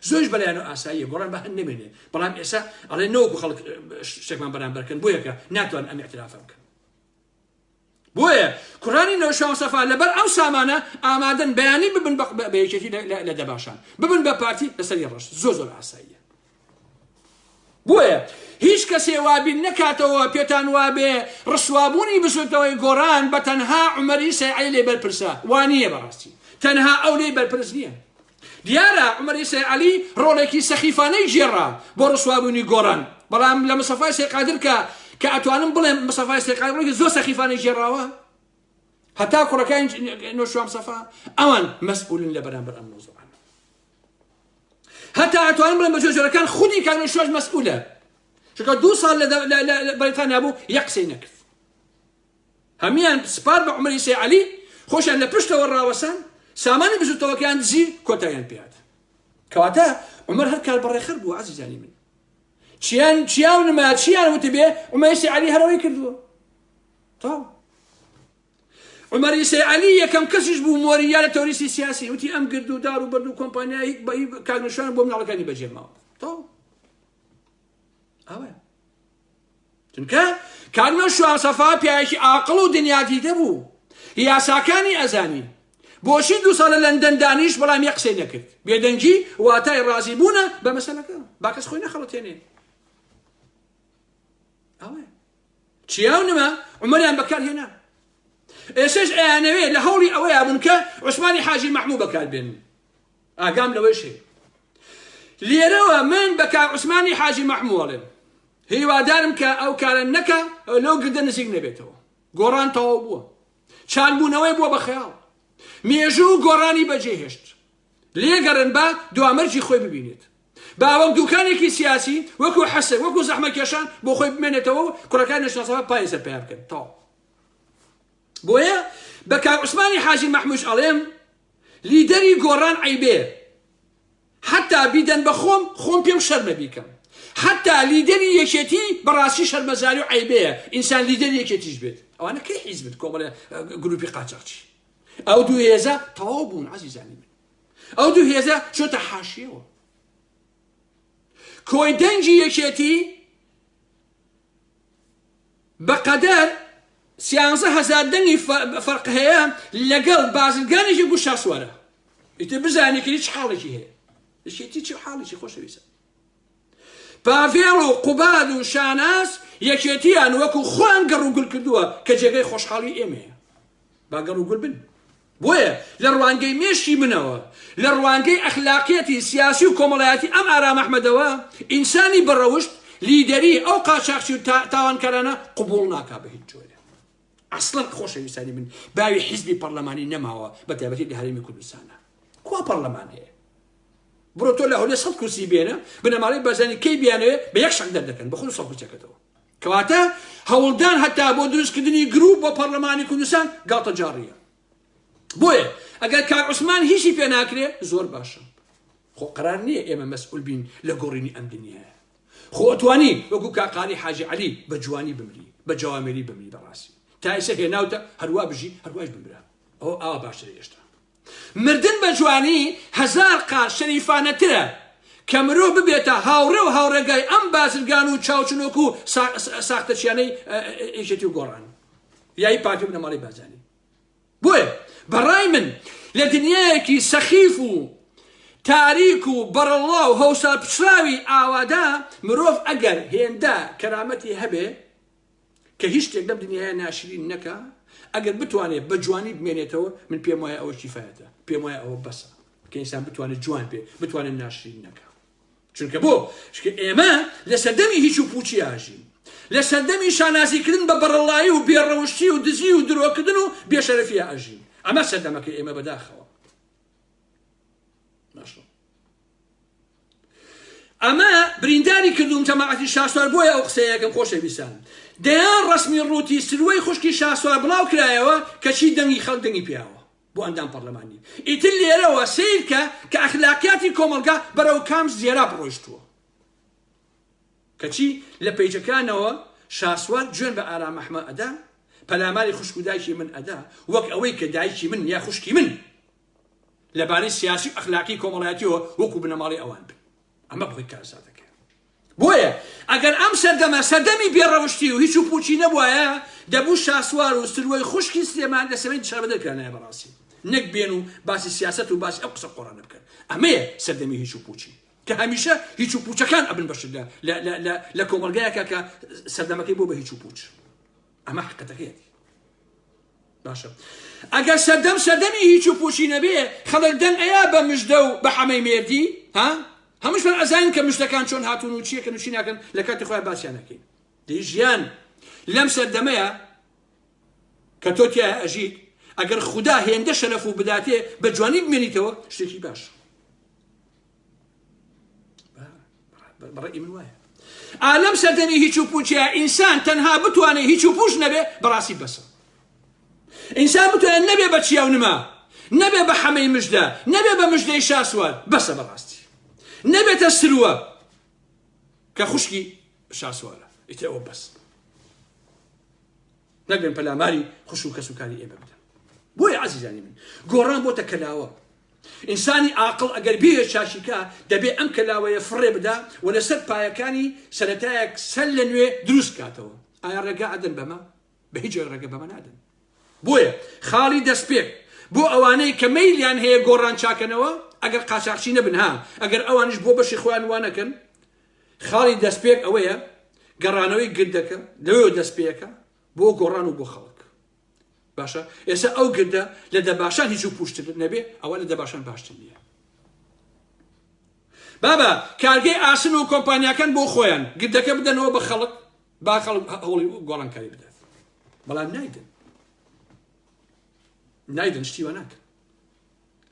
زۆرش بەلایەنەوە ئاساییە گۆڕان بە هەن نەمێنێ بەڵام ئێستا ئەڵێ نەوەکو خەڵک شتێکمان بەرامبەرکەن بۆیەکە ناتوان ئەم اعترافە بکەن بۆیە کوڕانی نەوشەوان سەفا لەبەر ئەو سامانە ئامادەن بەیانی ببن بە یەکێتی لە دەباشان ببن بە پارتی لەسەری ڕەش زۆر ئاساییە بۆیە هیچ کەسێ وابین نەکاتەوە پێتان وابێ ڕسوابوونی بسوتەوەی گۆڕان بە تەنها عومەری سەیعەلی لێ بەرپرسە وانییە بەڕاستی تەنها ئەو لێ بەرپرس نییە دیارە عومەری سەیعەلی ڕۆڵێکی سەخیفانەی ژێڕا بۆ ڕسوابوونی گۆڕان بەڵام لە مستەفای سێقادر کە ئەتوانم بڵێم مستەفای سێقادر زۆر سەخیفانەی ژێڕاوە هەتا کوڕەکانی نەوشەوام سەفا ئەوان مەسئولن لە بەرامبەر ئەم مۆزوعانە هەتا ئەتوانم بڵێم بە جۆرەکان خودی کاک نەوشەوەش مەسئولە چونکە 2 ساڵ لە بەریتانیا بوو یەک قسەی نەکرد هەمیان سپار بە عومەری سەیعەلی خۆشیان لە پشتەوە ڕاوەسان سامانی بزوتەوەکیان دزی کۆتاییان پێات کەواتە عومەر هەر کار بەڕێخەر بوو عەزیزانی من چیان نما چیان وتبێ عومەری سەیعەلی هەرەوەی کردووە تاو عومەری سەیعەلی یەکەم کەسیش بوو مۆریا لە تەوریستی سیاسی وتی ئەم گرد و دار و بەرد و کۆمپانیای کاک نەوشەوان بۆ مناڵەکانی بەجێماوە تاو ئەوە چونکە کاک نەوشەوام سەفا پیاوێکی عاقڵ و دنیا دیدە بوو یاساکانی ئەزانی بۆچی 2 ساڵ لە لەندەن دانیشت بەڵام یەک قسەی نەکرد بێدەنگی واتای ڕازی بوونە بە مەسەلەکە با کەس خۆی نەخەڵەتێنێ ئەوە چیاو نما عومەریان بەکارهێنا ئێسش ئەیانەوێ لە هەوڵی ئەوەیە بوون کە عوسمانی حاجی مەحموود بەکاربێنن ئاگام لەوەیشێ لێرەوە من بە کاک عوسمانی حاجی مەحموودڵێم هیوادارم کە ئەو کارە نەکە لەو گردە نزیک نەبێتەوە گۆڕان تەواو بووە چالبوونەوەی بووە بە خەیاڵ مێژوو گۆڕانی بەجێهێشت لێگەڕن بە دوامەرجی خۆی ببینێت باوەک دوکانێکی سیاسی وەکو حەسەن وەکو زەحمەکێشان بۆ خۆی بمێنێتەوە و کوڕەکانی نەشناسەوە پای سەر پێیان بکەن تەواو بۆیە بە کاک عوسمانی حاجی مەحموود ئەڵێم لیدەری گۆڕان عەیبێ حتا بیدەن بە خۆم پێم شەرمە بیکەم حتا لیدەری یەکێتی بەڕاستی شەرمەزاری و عەیبەیە ئینسان لیدەری یەکێتیش بێت ئەوانە کەی حیزبت کۆمەڵە گروپی قاچاقچی ئەو دوو هێزە تەواو بوون عەزیزانی من ئەو دوو هێزە چۆتە حاشیەوە کۆی دەنگی یەکێتی بەقەدەر 13,000 دەنگی فەرق هەیە لەگەڵ بازرگانێکی گوشا سوارە ئیتر بزانێ کە هیچ حاڵێکی هەیە یەکێتی چی حاڵێکی خۆشەویستە پاڤێڵ و قوباد و شاناس یەکێتیان وەکو خۆیان گەڕوگول کردووە کە جێگەی خۆشحاڵی ئێمەیە با گەڕوگول بن بۆیە لە ڕوانگەی مێشتی منەوە لە ڕوانگەی ئەخلاقیەتی سیاسی و کۆمەڵایەتی ئەم ئارام ئەحمەدەوە ئینسانی بەڕەوشت لیدەری ئەو قاچاقچی و تاوانکارانە قبوڵ ناکا بە هیچ جۆرە ئەسڵەن خۆشەویستانی من باوی حیزبی پەرلەمانی نەماوە بەتایبەتی لە هەرێمی کوردستانە کوا پەرلەمان هەیە بڕۆ تۆ لە هەولێر 100 کورسی بێنە بنەماڵەی بەزانی کەی بیانەوێ بە یەک شەق دەردەکەن بە خۆی 100 کورسەکەتەوە کەواتە هەوڵدان هەتا بۆ دروستکردنی گروپ بۆ پەرلەمانی کوردستان گاڵتە جاڕیە بۆیە ئەگەر کاک عوسمان هیچی پێ ناکرێ زۆر باشە خۆ قەرار نییە ئێمە مەسئول بین لە گۆڕینی ئەم دنیایە خۆ ئەتوانی وەکو کاقانی حاجی عەلی بە جوانی بمری بە جوامێری بمری بەڕاستی تا ئێستا هێناوتە هەروە بژی هەروەش بمرا ئەوە ئاوا باشترە هێشتا مردن بە جوانی 1000 قار شەریفانەترە کە مرۆڤ ببێتە هاوڕێ و هاوڕێگای ئەم بازرگان و چاوچنۆک و ساختەچیانەی ئێژێتی و گۆڕان یای پارتی و بنەماڵەی بازانی بۆیە بەڕای من لە دنیایەکی سەخیف و تاریک و بەڕەڵا و هەوسا پچراوی ئاوادا مرۆڤ ئەگەر هێندا کەرامەتی هەبێ کە هیچ شتێک لەم دنیاە ناشرین نەکە ئەگەر بتوانێت بە جوانی بمێنێتەوە من پێم وایە ئەوە کیفایەتە پێم وایە ئەوە بەسە کە ئینسان بتوانێت جوان بێ بتوانێت ناشرین نەکە چونکە بۆ چونکە ئێمە لە سەردەمی هیچ و پوچی ئاژین لە سەردەمی شانازیکردن بە بەڕەڵایی و بێڕەوشتی و دزی و درۆکردن و بێشەرەفی ئاژین ئەمە سەردەمەکە ئێمە بەداخەوە ئەمە برینداری کردوم جەماعەتی شاسوار بۆیە ئەو قسەیەکەم خۆشەویستان دەیان ڕسمی ڕووتی سروەی خوشکی شاسوار بڵاو کرایەوە کەچی دەنگی خەڵک دەنگی پیاوە بۆ ئەندام پەرلەمانی ئیتر لێرەوە سیرکە کە ئەخلاقیاتی کۆمەلگا بەرەو کام زیێرا بڕۆیشتووە کەچی لە پەیجەکانەوە شاسوار گوێن بە ئارام ئەحمە ئەدا پەلاماری خوشک و دایکی من ئەدا وەک ئەوەی کە دایکی من یا خوشکی من لەبارەی سیاسی ئەخلاقی کۆمەڵایەتیەوە وەکو بنەماڵی ئەوان بن ئەمە بڵی کارزادەکە بۆیە ئەگەر ئەم سەردەمە سەردەمی بێڕەوشتی و هیچ و پوچی نەبووایە دەبوو شاسوار و سروەی خوشکی سلێمان لە سەمەی شەربەدەرکرانایە بەڕاستی نەک بێن و باسی سیاست و باسی ئەو قسە قۆڕانە بکەن ئەمەیە سەردەمی هیچ و پوچی کە هەمیشە هیچ و پوچەکان ئەبن بەشت لە کۆمەلگایەکە کە سەردەمەکەی بۆ بە هیچ و پوچ ئەمە حقیقەتەکەیەتی باشە ئەگەر سەردەمی هیچ و پوچی نەبێ خەڵک دەن ئەیا بە مژدە و بە حەمەی مێردی ها هەمووش من ئەزانین کە مشتەکان چۆن هاتوون و چیەکەن و چی ناکەن لە کاتی خۆیان باسییان نەکەین دەی ژیان لەم سەردەمەیە کە تۆ تیا ئەژیت ئەگەر خودا هێندە شەرەف و بداتێ بە جوانی بمێنیتەوە شتێکی باش بەڕێی من وایە ئالەم سەردەمی هیچ و پوچیە ئینسان تەنها بتوانێت هیچ و پوچ نەبێ بەڕاستی بەسە ئینسان بتوانێت نەبێ بە چیا و نما نەبێ بە حەمەی مژدە نەبێ بە مژدەی شاسوار بەسە بەڕاستی نەبێتە سروە کە خوشکی شاسوارە ئیتر ئەوە بەس نەبێن پەلاماری خوش و کەسوکاری ئێمە بدەن بۆیە عەزیزانی من گۆڕان بۆتە کەلاوە ئینسانی عاقڵ ئەگەر بێ چاشیکە دەبێ ئەم کەلاوەیە فڕێ بدا و لەسەر پایەکانی سەرەتایەک سەر لە نوێ دروست کاتەوە ئایا ڕێگا ئەدەن بەمە بە هیچ ڕێگە بەمە نادەن بۆیە خاڵی دەستپێک بۆ ئەوانەی کە مەیلیان هەیە گۆڕان چاکەنەوە ئەگەر قاچاقچی نەبن ها ئەگەر ئەوانش بۆ بەشی خۆیان وانەکەن خاڵی دەستپێک ئەوەیە گەڕانەوەی گردەکە لەوێ دەستپێکە بۆ گۆڕان و بۆ خەڵک باشە ئێستا ئەو گردە لە دەباشان هیچ و پوشتر نەبێ ئەوە لە دەباشان باشتر نییە بابا کارگەی ئاسن و کۆمپانیاکان بۆ خۆیان گردەکە بدەنەوە بە خەڵک با خەڵک هەوڵی گۆڕانکاری بدات بەڵام نایدن شتیوە ناکەن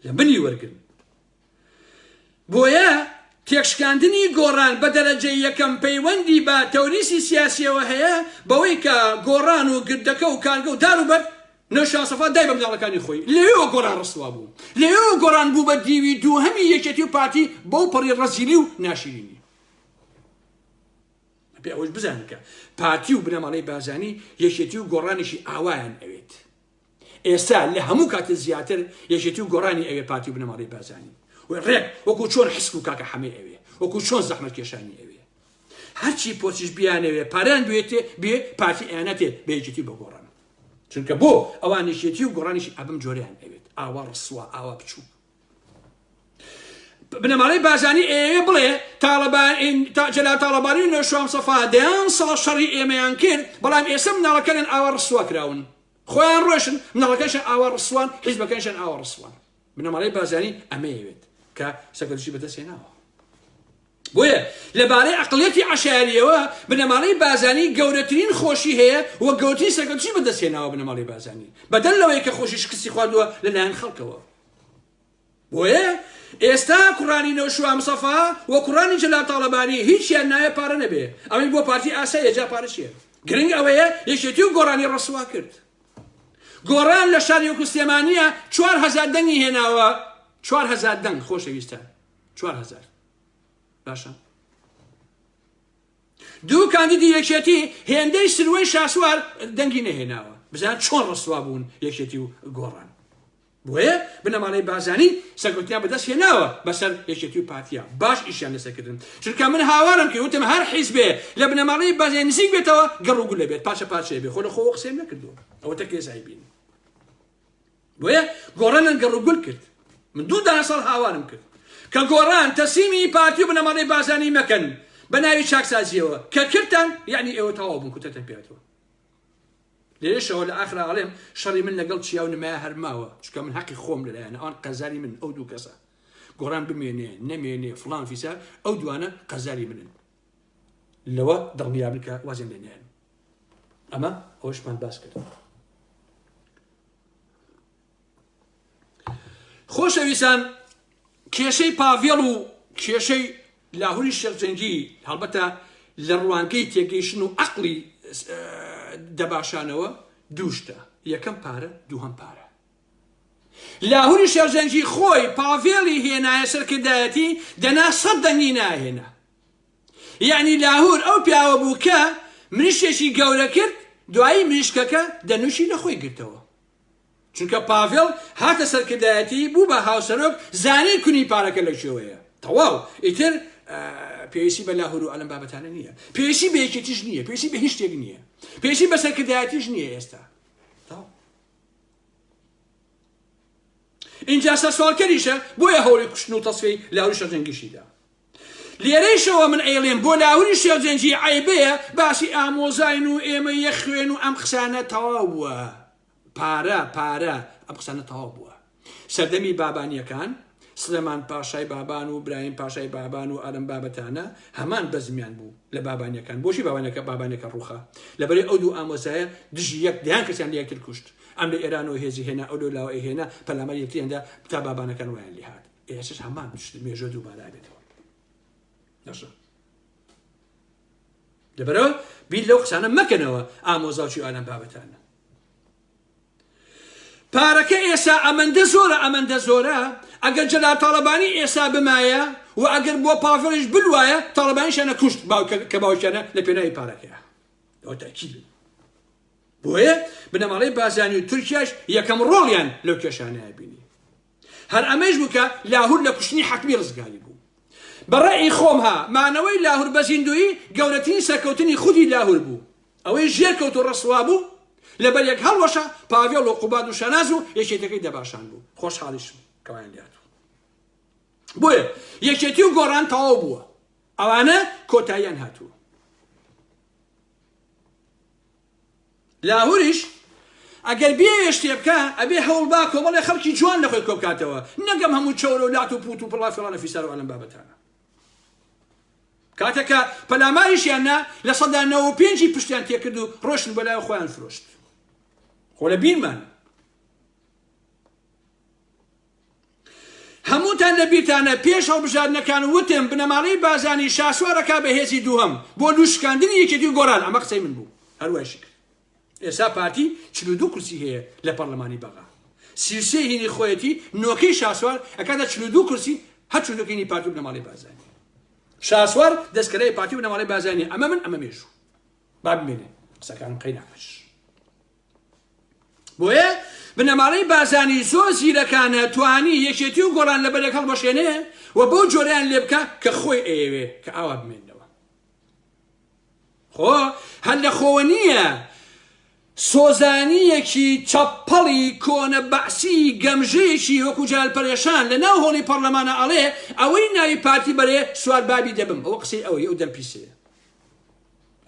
لە بنی وەرگن بۆیە تێکشکاندنی گۆڕان بە دەرەجەی یەکەم پەیوەندی بە تەوریسی سیاسیەوە هەیە بەوەی کە گۆڕان و گردەکە و کارگە و داروبەر نەشاسەفا دای بە منداڵەکانی خۆی لەوێەوە گۆڕان ڕسوا بوو لەوێەوە گۆڕان بوو بە دیوی دووهەمی یەکێتی و پارتی بەو پەڕی ڕەزیلی و ناشرینی پێ ئەوەش بزانکە پارتی و بنەماڵەی بازانی یەکێتی و گۆڕانیشی ئاوایان ئەوێت ئێستا لە هەموو کاتە زیاتر یەکێتی و گۆڕانی ئەوێ پارتی و بنەماڵەی بازانی ڕێک وەکو چۆن حسک و کاکە حەمێ ئەوێ وەکو چۆن زەحمەت کێشانی ئەوێ هەرچی پۆچیش بیانەوێ پاران بێتێ بێ پارتی ئەیانەتێ بە یەکێتی بە گۆڕان چونکە بۆ ئەوان یەکێتی و گۆڕانیشی ئەبم جۆرەیان ئەوێت ئاوا ڕسوا ئاوا بچوو بنەماڵەی بازانی ئێوێ بڵێ جەلا تاڵەبانی و نەشوام سەفا دەیان ساڵ شەڕی ئێمەیان کرد بەڵام ئێستا مناڵەکانیان ئاوا ڕسوا کراون خۆیان ڕۆشن مناڵەکانشان ئاوا ڕسوان حیزبەکانشان ئاوا ڕسوان بنەماڵەی بازانی ئەمەیەوێت کە سەگەدوشی بەدەستێناوە بۆیە لەبارەی عەقڵیەتی عەشایریەوە بنەماڵەی بازانی گەورەترین خۆشی هەیە وە گەورەترین سەگەدوشی بەدەستێناوە بنەماڵەی بازانی بەدەل لەوەی کە خۆشی شکستی خواردووە لەلایەن خەڵکەوە بۆیە ئێستا کوڕانی نەوشوام سەفا وە کوڕانی جەلا تاڵەبانی هیچیان نایە پارە نەبێ ئەوەی بۆ پارتی ئاساییە جا پارە چییە گرنگ ئەوەیە یەکێتی و گۆڕانی ڕەسوا کرد گۆڕان لە شاری وەکو سلێمانیە 4000 دەنگی هێناوە 4000 دەنگ خۆشەویستان 4000 باشە دوو کاندیدی یەکێتی هێندەی سروەی شاسوار دەنگی نەهێناوە بزان چۆن ڕسوا بوون یەکێتی و گۆڕان بۆیە بنەماڵەی بازانی سەرکەوتنیان بەدەست هێناوە بەسەر یەکێتی و پارتیا باش ئیشیان لەسەرکردن چونکە من هاوارم کرد وتم هەر حیزبێ لە بنەماڵەی بازانی نزیک بێتەوە گەڕ و گولە بێت پاچە پاچەیە بێ خۆ لە خۆ قسەیم نەکردووە ئەوە تەکێزایی بین بۆیە گۆڕانیان گەڕ و گول کرد من 2 ساڵ هاوارم کرد کە گۆڕان تەسلیمی پارتی و بنەماڵەی بازانی مەکەن بە ناوی چاکسازیەوە کە کردتان یعنی ئێوە تەواو بوون کوتەتە پێێتەوە لێرەشەوە لە ئاخر ئاڵێم شەڕی من لەگەڵ چیا و نمایە هەرماوە چکە من حەقی خۆم لەلایەنە ئەوان قەزاری من ئەو دوو کەسە گۆڕان بمێنێ نەمێنێ فڵان فیسا ئەو دوانە قەزاری منن لەوە دڵنیا بن کە وازێن لێنیان ئەمە ئەوەشمان باس کرد خۆشەویستان کێشەی پاڤێڵ و کێشەی لاهوری شێخجەنگی هەڵبەتە لە ڕوانگەی تێگەیشتن و عەقڵی دەباشانەوە دووشتە یەکەم پارە دووهەم پارە لاهوری شێخجەنگی خۆی پاڤێڵی هێنایە سەرکردایەتی دەنا سەد دەنگی ناهێنا یعنی لاهور ئەو پیاوە بوو کە مریشتێکی گەورە کرد دوایی مریشکەکە دەنووشی لە خۆی گرتەوە چونکە پاڤێڵ هاتە سەرکردایەتی بوو بە هاوسەرۆک زانەی کونی پارەکە لە شێوەیە تەواو ئیتر پێویستی بە لاهور و ئەلەم بابەتانە نییە پێویستی بە یەکێتیش نییە پێویستی بە هیچ شتێک نییە پێویستی بە سەرکردایەتیش نییە ئێستا اینجا سوالکەریشە بۆیە هەوڵی کوشتن و تەسفەی لاهوری شێخجەنگیشیدا لێرەیشەوە من ئەیڵێم بۆ لاهوری شێخجەنگی عەیبەیە باسی ئامۆزاین و ئێمە یەک خوێن و ئەم قسانە تەواو بووە پارە ئەم قسانە تەواو بووە سەردەمی بابانیەکان سلێمان پاشای بابان و براهیم پاشای بابان و ئەلەم بابەتانە هەمان بەزمیان بوو لە بابانیەکان بۆشی بابانەکە ڕووخە لەبەرەی ئەو دوو ئامۆزایە دژی یەک دەیان کەسیان لە یەکتر کوشت ئەم لە ئێرانەوە هێزی هێنا ئەو لەلاوە هێنا پەلامەر یەکتریاندا تا بابانەکان وایان لێ هات ئێسش هەمان مێژە دووبارە بێتەوە لەبەرەوە بیر لەو قسانە مەکەنەوە ئامۆزاوچی ئەلەم بابەتانە پارەکە ئێسا ئەمەندە زۆرە ئەگەر جەلال تاڵەبانی ئێسا بمایە و ئەگەر بۆ پاڤێڵیش بلوایە تاڵەبانیشیانە کوشت کە باوکیانە لە پێناوی پارەکەیە ئەوە تاکید بۆیە بنەماڵەی بازانی و تورکیاش یەکەم ڕۆڵیان لەو کێشانەیە بینی هەر ئەمەش بوو کە لاهور لە کوشتنی حەتمی ڕزگاری بوو بەڕێی خۆمها مانەوەی لاهور بە زیندویی گەورەترین سەرکەوتنی خودی لاهور بوو ئەوەی ژێرکەوت و ڕەسوا بوو لەبەر یەک هەڵوەشە پاڤێڵ و قوباد و شەناز و یەکێتەکەی دەباشان بوو خۆشحاڵیشم کەوایان لێهاتوو بۆیە یەکێتی و گۆڕان تەواو بووە ئەوانە کۆتاییان هاتووە لاهوریش ئەگەر بێ شتێ بکە ئەبێ هەوڵبا کۆمەڵی خەڵکی جوان لەخۆی کۆ بکاتەوە نەگەم هەموو چەورە و لات و پوت و پڵا فڵانە فیسار و ئەلەم بابەتانە کاتێکە پەلاماریشیاننا لە سەدا 95 پشتیان تێکرد و ڕۆشن بەلای خۆیان فرۆشت خۆ لە بیرمان هەمووتان لە بیرتانە پێش هەڵبژاردنەکان وتم بنەماڵەی بازانی شاسوارەکە بە هێزی دووهەم بۆ لوشکاندنی یەکێتی و گۆڕان ئەمە قسەی من بوو هەروایشی کرد ئێستا پارتی 42 کورسی هەیە لە پەرلەمانی بەغا 33 هینی خۆیەتی نۆکەی شاسوار ئەکاتە 42 کورسی هەر 42 هینی پارتی و بنەماڵەی بازانی شاسوار دەستکەرەی پارتی و بنەماڵەی بازانی ئەمە من ئەمە مێژوو با بمێنێ قسەکانم قەی ناکەش بۆیە بنەماڵەی بازانی زۆر زیرەکانە توانی یەکێتی و گۆڕان لەبەر یەک هەڵبەشێنێ و بۆ جۆرەیان لێ بکە کە خۆی ئەیەوێ کە ئاوا بمێنەوە خۆ هەر لە خۆوە نییە سۆزانیەکی چەپەڵی کۆنە بەعسی گەمژەیەکی وەکو جەلال پەرێشان لە ناو هۆڵی پەرلەمانە ئەڵێ ئەوەی ناوی پارتی بەرێ سوال بابی دەبم ئەوە قسەی ئەوەی ئەو دەمپیسەیە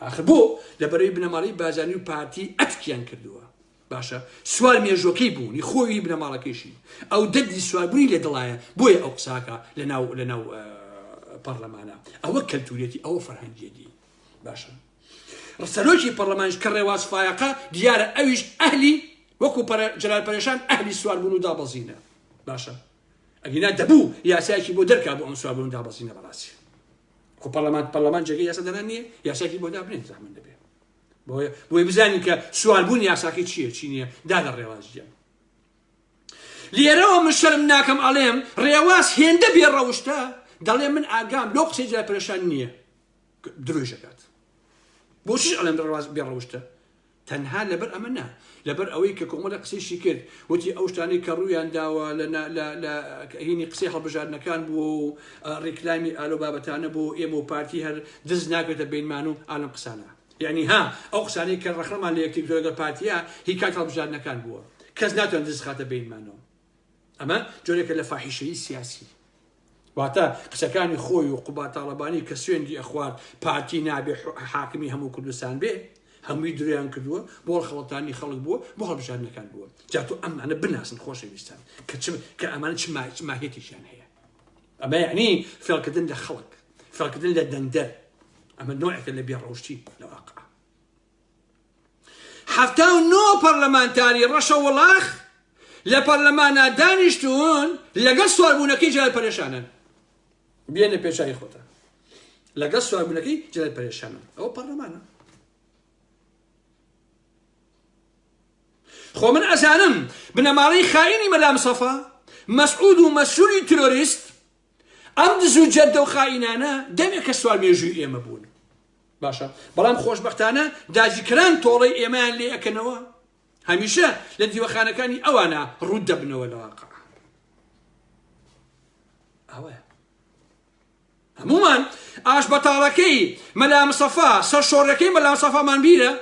ئاخر بۆ لەبەرەوەی بنەماڵەی بازانی و پارتی ئەتکیان کردووە باشە سوال مێژوەکەی بوونی خۆی بنەماڵەکەیشی ئەو دەردی سوالبوونی لێ دڵایە بۆیە ئەو قساکە لە ناو پەرلەمانە ئەوە کەلتوریەتی ئەوە فەرهەنگیەتی باشە ڕسەرۆکی پەرلەمانش کە ڕێواز فایەقە دیارە ئەویش ئەهلی وەکو جەلال پەرێشان ئەهلی سوالبوون و دابەزینە باشە ئەگینا دەبوو یاسایەکی بۆ دەرکا بۆ ئەم سوالبوون و دابەزینە بەڕاستی خۆ پەرلەمان جێگەی یاسا دەران نییە یاسایەکی بۆ دابنێن زەحمەت دەبێت بۆی بزانین کە سوالبوون یاساکەی چییە چی نییە دادە ڕێوازیان لێرەوە من شەرم ناکەم ئەڵێم ڕێواز هێندە بێ ڕەوشتە دەڵێ من ئاگام لەو قسەی جەلال پەرێشان نییە درۆژەکات بۆچیش ئەڵێم ڕێواز بێ ڕەوشتە تەنها لەبەر ئەمە نا لەبەر ئەوەی کە کۆمەڵە قسەیشی کرد وتی ئەو شتانەی کە ڕوویان داوە لە هینی قسەی هەڵبژاردنەکان بۆ ڕیکلامی ئالۆ بابەتانە بۆ ئێمە و پارتی هەر دز ناکرێتە بینمان و ئالەم قسانە یعنی ها ئەو قسانەی کە ڕەخنەمان لە یەکتر لەگەڵ پارتیە هی کات هەڵبژاردنەکان بووە کەس ناتوان دز خاتە بینمانەوە ئەمە جۆرێکە لە فاحیشەیی سیاسی واتە قسەکانی خۆی و قوبات تاڵەبانی کە سوێندی ئەخوار پارتی نابێ حاکمی هەموو کوردستان بێ هەمووی درویان کردووە بۆ خەڵەتانی خەڵک بووە بۆ هەڵبژاردنەکان بووە جاتۆ ئەمانە بناسن خۆشەویستان کە ئەمانە چ ماهیەتیشیان هەیە ئەمە یعنی فێڵکردن لە خەڵک فێڵکردن لە دەندەر ئەمە نوعێکە لە بێڕەوشتی لە واقع 79 پەرلەمانتاری ڕەشە وڵاخ لە پەرلەمانە دانیشتوون لەگەڵ سواربوونەکەی جەلال پەرێشانن بێنە پێشایی خۆتە لەگەڵ سواربوونەکەی جەلال پەرێشانن ئەوە پەرلەمانە خۆ من ئەزانم بنەماڵەی خائینی مەلا مستەفا مەسعود و مەسئولی ترۆریست ئەم دز و جەدە و خائینانە دەمێک کە سوار مێژووی ئێمە بوون باشە بەڵام خۆشبەختانە داگیرکران تۆڵەی ئێمەیان لێ ئەکەنەوە هەمیشە لە دیوەخانەکانی ئەوانە ڕوود دەبنەوە لە واقع ئەوەیە هەمومان ئاش بەتاڵەکەی مەلا مستەفا سەرشۆڕەکەی مەلا مستەفامان بیرە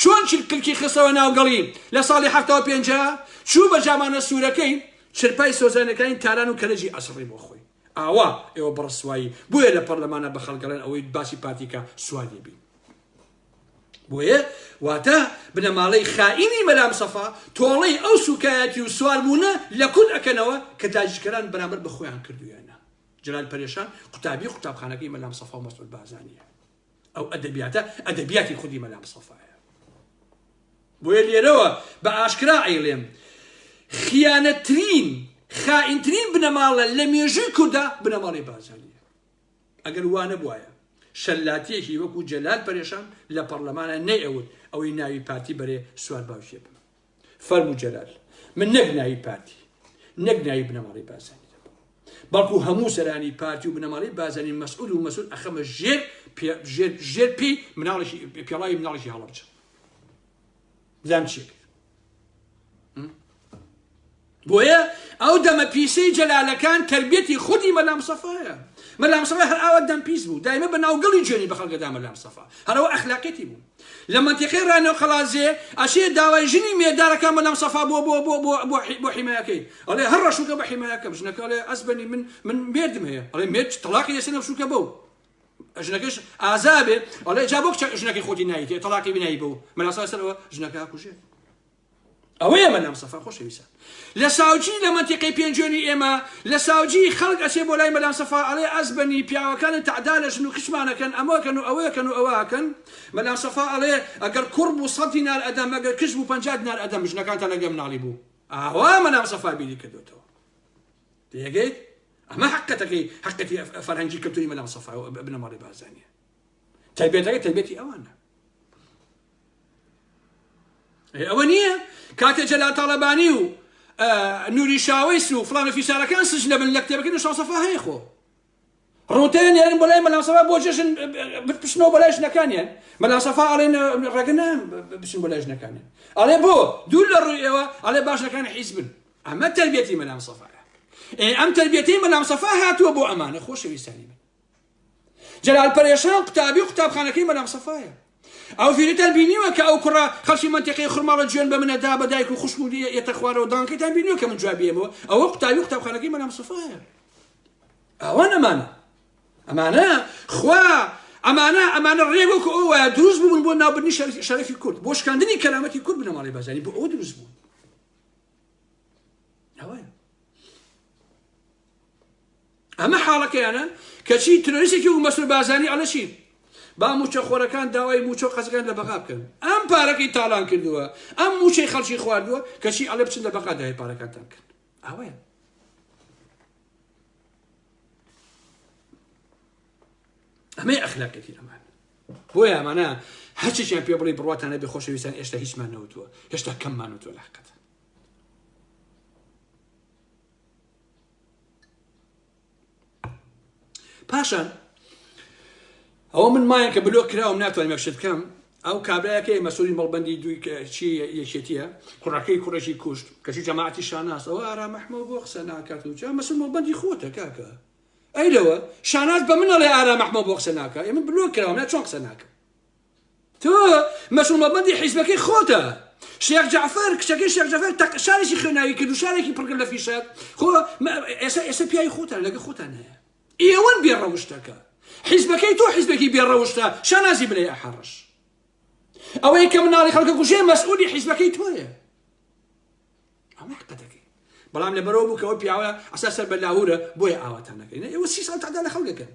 چۆن کلکی خستەوە ناوگەڵی لە ساڵی 1970 چوو بە جامانە سوورەکەی چرپای سۆزانەکانی تاران و کەلەجی ئەسڕی بۆ خۆی ئاوا ئێوە بڕسوایی بۆیە لە پەرلەمانە بە خەڵگەڵێن ئەوەی باسی پارتیکە سوادی بین بۆیە واتە بنەماڵەی خائینی مەلا مستەفا تۆڵەی ئەو سوکایەتی و سوالبوونە لە کون ئەکەنەوە کە داگیرکەران بەرامبەر بە خۆیان کردویانە جەلال پەرێشان قوتابی قوتابخانەکەی مەلا مستەفا و مەسعود بازانیە ئەو ئەدەبیاتە ئەدەبیاتی خودی مەلا مستەفایە بۆیە لێرەوە بە ئاشکرا ئەیڵێم خیانەتترین خائینترین بنەماڵە لە مێژووی کووردا بنەماڵی بازانیە ئەگەر وانە بواە شەلاتیەکی وەکو جەلال پەرێشان لە پەرلەمانە نەیئەوت ئەوەی ناوی پارتی بەرێ سوار باوشێ بم فەرموو جەلال من نەک ناوی پارتی نەک ناوی بنەماڵی بازانی بەڵکو هەموو سەرانی پارتی و بنەماڵی بازانی مەسئول و مەسئول ئەخەمە ژێر پێی پێڵاوی مناڵێکی هەڵەبجە بزانم چی کرد بۆیە ئەو دەمە پیسەی جەلالەکان تربیەتی خودی مەلا مستەفایە مەلا مستەفا هەر ئاوا دەم پیس بوو دایمە بە ناوگەڵی جوێنی بە خەڵکەدا مەلا مستەفا هەرەوە ئەخلاقێتی بوو لە منتیقەی ڕانەوە خەڵازێ ئەشێ داوای ژنی مێدارەکان مەلا مستەفا بۆ حیمایەکەی ئەڵێ هەر ڕەشوکە بە حیمایەکە ژنەکە ئەڵێ ئەسبەنی من مێردم هەیە ئەڵێ مێرد تەلاقی لەسێ نەفشوکە بەو ژنەکەش ئازابێ ئەڵێ جا بۆ ژنەکەی خۆتی نایتێ تەلاقی بینایی بەو مەلا مستەفا سەرەوە ژنەکە ئاکوژێ ئەوەیە مەلا مستەفا خۆشەویستان لە ساوجی لە منتیقەی پێنجێنی ئێمە لە ساوجی خەڵک ئەچێ بۆ لای مەلا مستەفا ئەڵێ ئەزبەنی پیاوەکانت تعدا لە ژن و خشمانەکەن ئەمەکەن و ئەوەکەن و ئەوەکەن مەلا مستەفا ئەڵێ ئەگەر کوڕ بوو 100 دینار ئەدەم ئەگەر کچ بوو 50 دینار ئەدەم ژنەکانتان لەگەڵ مناڵی بوو ئاوا مەلا مستەفا بیری کردوێتەوە دەیەگەیت ئەمە حقەتی فەرهەنگی کەلتوری مەلا مستەفا بنەماڵی بازانیە تایبێتەکەی تایبێتی ئەوانە ئەوە نییە کاتێ جەلال تاڵەبانی و نوری شاویس و فڵانە فیسارەکان سژنە بن لە کتێبەکەی مەلا مستەفا هەیە خۆ ڕوتەیان هێرن بۆ لای مەلا مستەفا بۆ جێژن بپشنەوە بە لای ژنەکانیان مەلا مستەفا ئەڵێن ڕێگە نام بچن بە لای ژنەکانیان ئەڵێ بۆ دوور لە ڕووی ئێوە ئەڵێ باشەکانی حیزبن ئەمە تەربیەتی مەلا مستەفایە ئەم تەربیەتی مەلا مستەفا هاتووە بۆ ئەمانە خۆشەویستانی من جەلال پەرێشان قوتابی قوتابخانەکەی مەلا مستەفایە ئەو فیرتان بینیوە کە ئەو کوڕە خەڵکی منتیقەی خورماڵە جوێن بە منەدا بە دایک و خوشک و ئێتە خوارەوە دانکەیتان بینیوە کە من جوابیەمەوە ئەوە قوتابی قوتابخانەکەی مەلا مستەفایە ئەوە ئەمانە خوا ئەمانە ڕێگۆکە ئەوە دروست بوون بۆ ناوبردنی شەرەفی کورد بۆ شکاندنی کەرامەتی کورد بنەماڵی بازاری بۆ ئەوە دروست بوون ئەوەیە ئەمە حاڵەکەیانە کەچی ترۆریستێکی و مەسعود بازانی ئەڵێ چی با موچە خۆرەکان داوای موچە قەزەکان لە بەقا بکەن ئەم پارەکەی تاڵان کردووە ئەم موچەی خەڵکی خواردووە کەچی ئەڵێ بچن لە بەقا داوای پارەکانتان کرد ئەوەیە ئەمەی ئەخلاقێتی ئەمان بۆیە ئەمانە هەرچیان پێ بڵێ بڕواتانە بێ خۆشەویستان ئێشتا هیچمان نەوتووە هێشتا کەممان وتووە لە حقیقەت پاشان ئەوە من مایە کە بلۆ کراوم ناتوانم یەکشت بکەم ئەو کابرایەکەی مەسئولی مەڵبەندی دوی چی یەکێتیە کوڕەکەی کوڕەشی کوشت کەچی جەماعەتی شاناس ئەوە ئارام مەحمەد بۆ قسە ناکات و مەسئول مەڵبەندی خۆتە کاکە ئەیلەوە شاناس بە منەڵێ ئارام مەحمەد بۆ قسە ناکات ئێمە بلۆ کراوم نا چۆن قسە ناکە تۆ مەسئول مەڵبەندی حیزبەکەی خۆتە شێخ جعفەر کچەکەی شێخ جعفەر شارێکی خوێناوی کرد و شارێکی پڕ کرد لە فیشات خۆ ئێستا پیاوی خۆتان لەگە خۆتان هەیە ئێوەن بێڕەوشتەکە حیزبەکەی تۆ حیزبێکی بێڕەوشتە شانازی بلێ ئەحەڕش ئەوەی کە مناڵی خەڵکە کوژێ مەسئولی حیزبەکەی تۆیە ئەمە حقەتەکەی بەڵام لەبەرەوە بوو کەەوە پیاوە ئەسا سەر بە لاهورە بۆیە ئاواتان نەکەین ئێوە 30 ساڵ تعدا لە خەڵکەکەن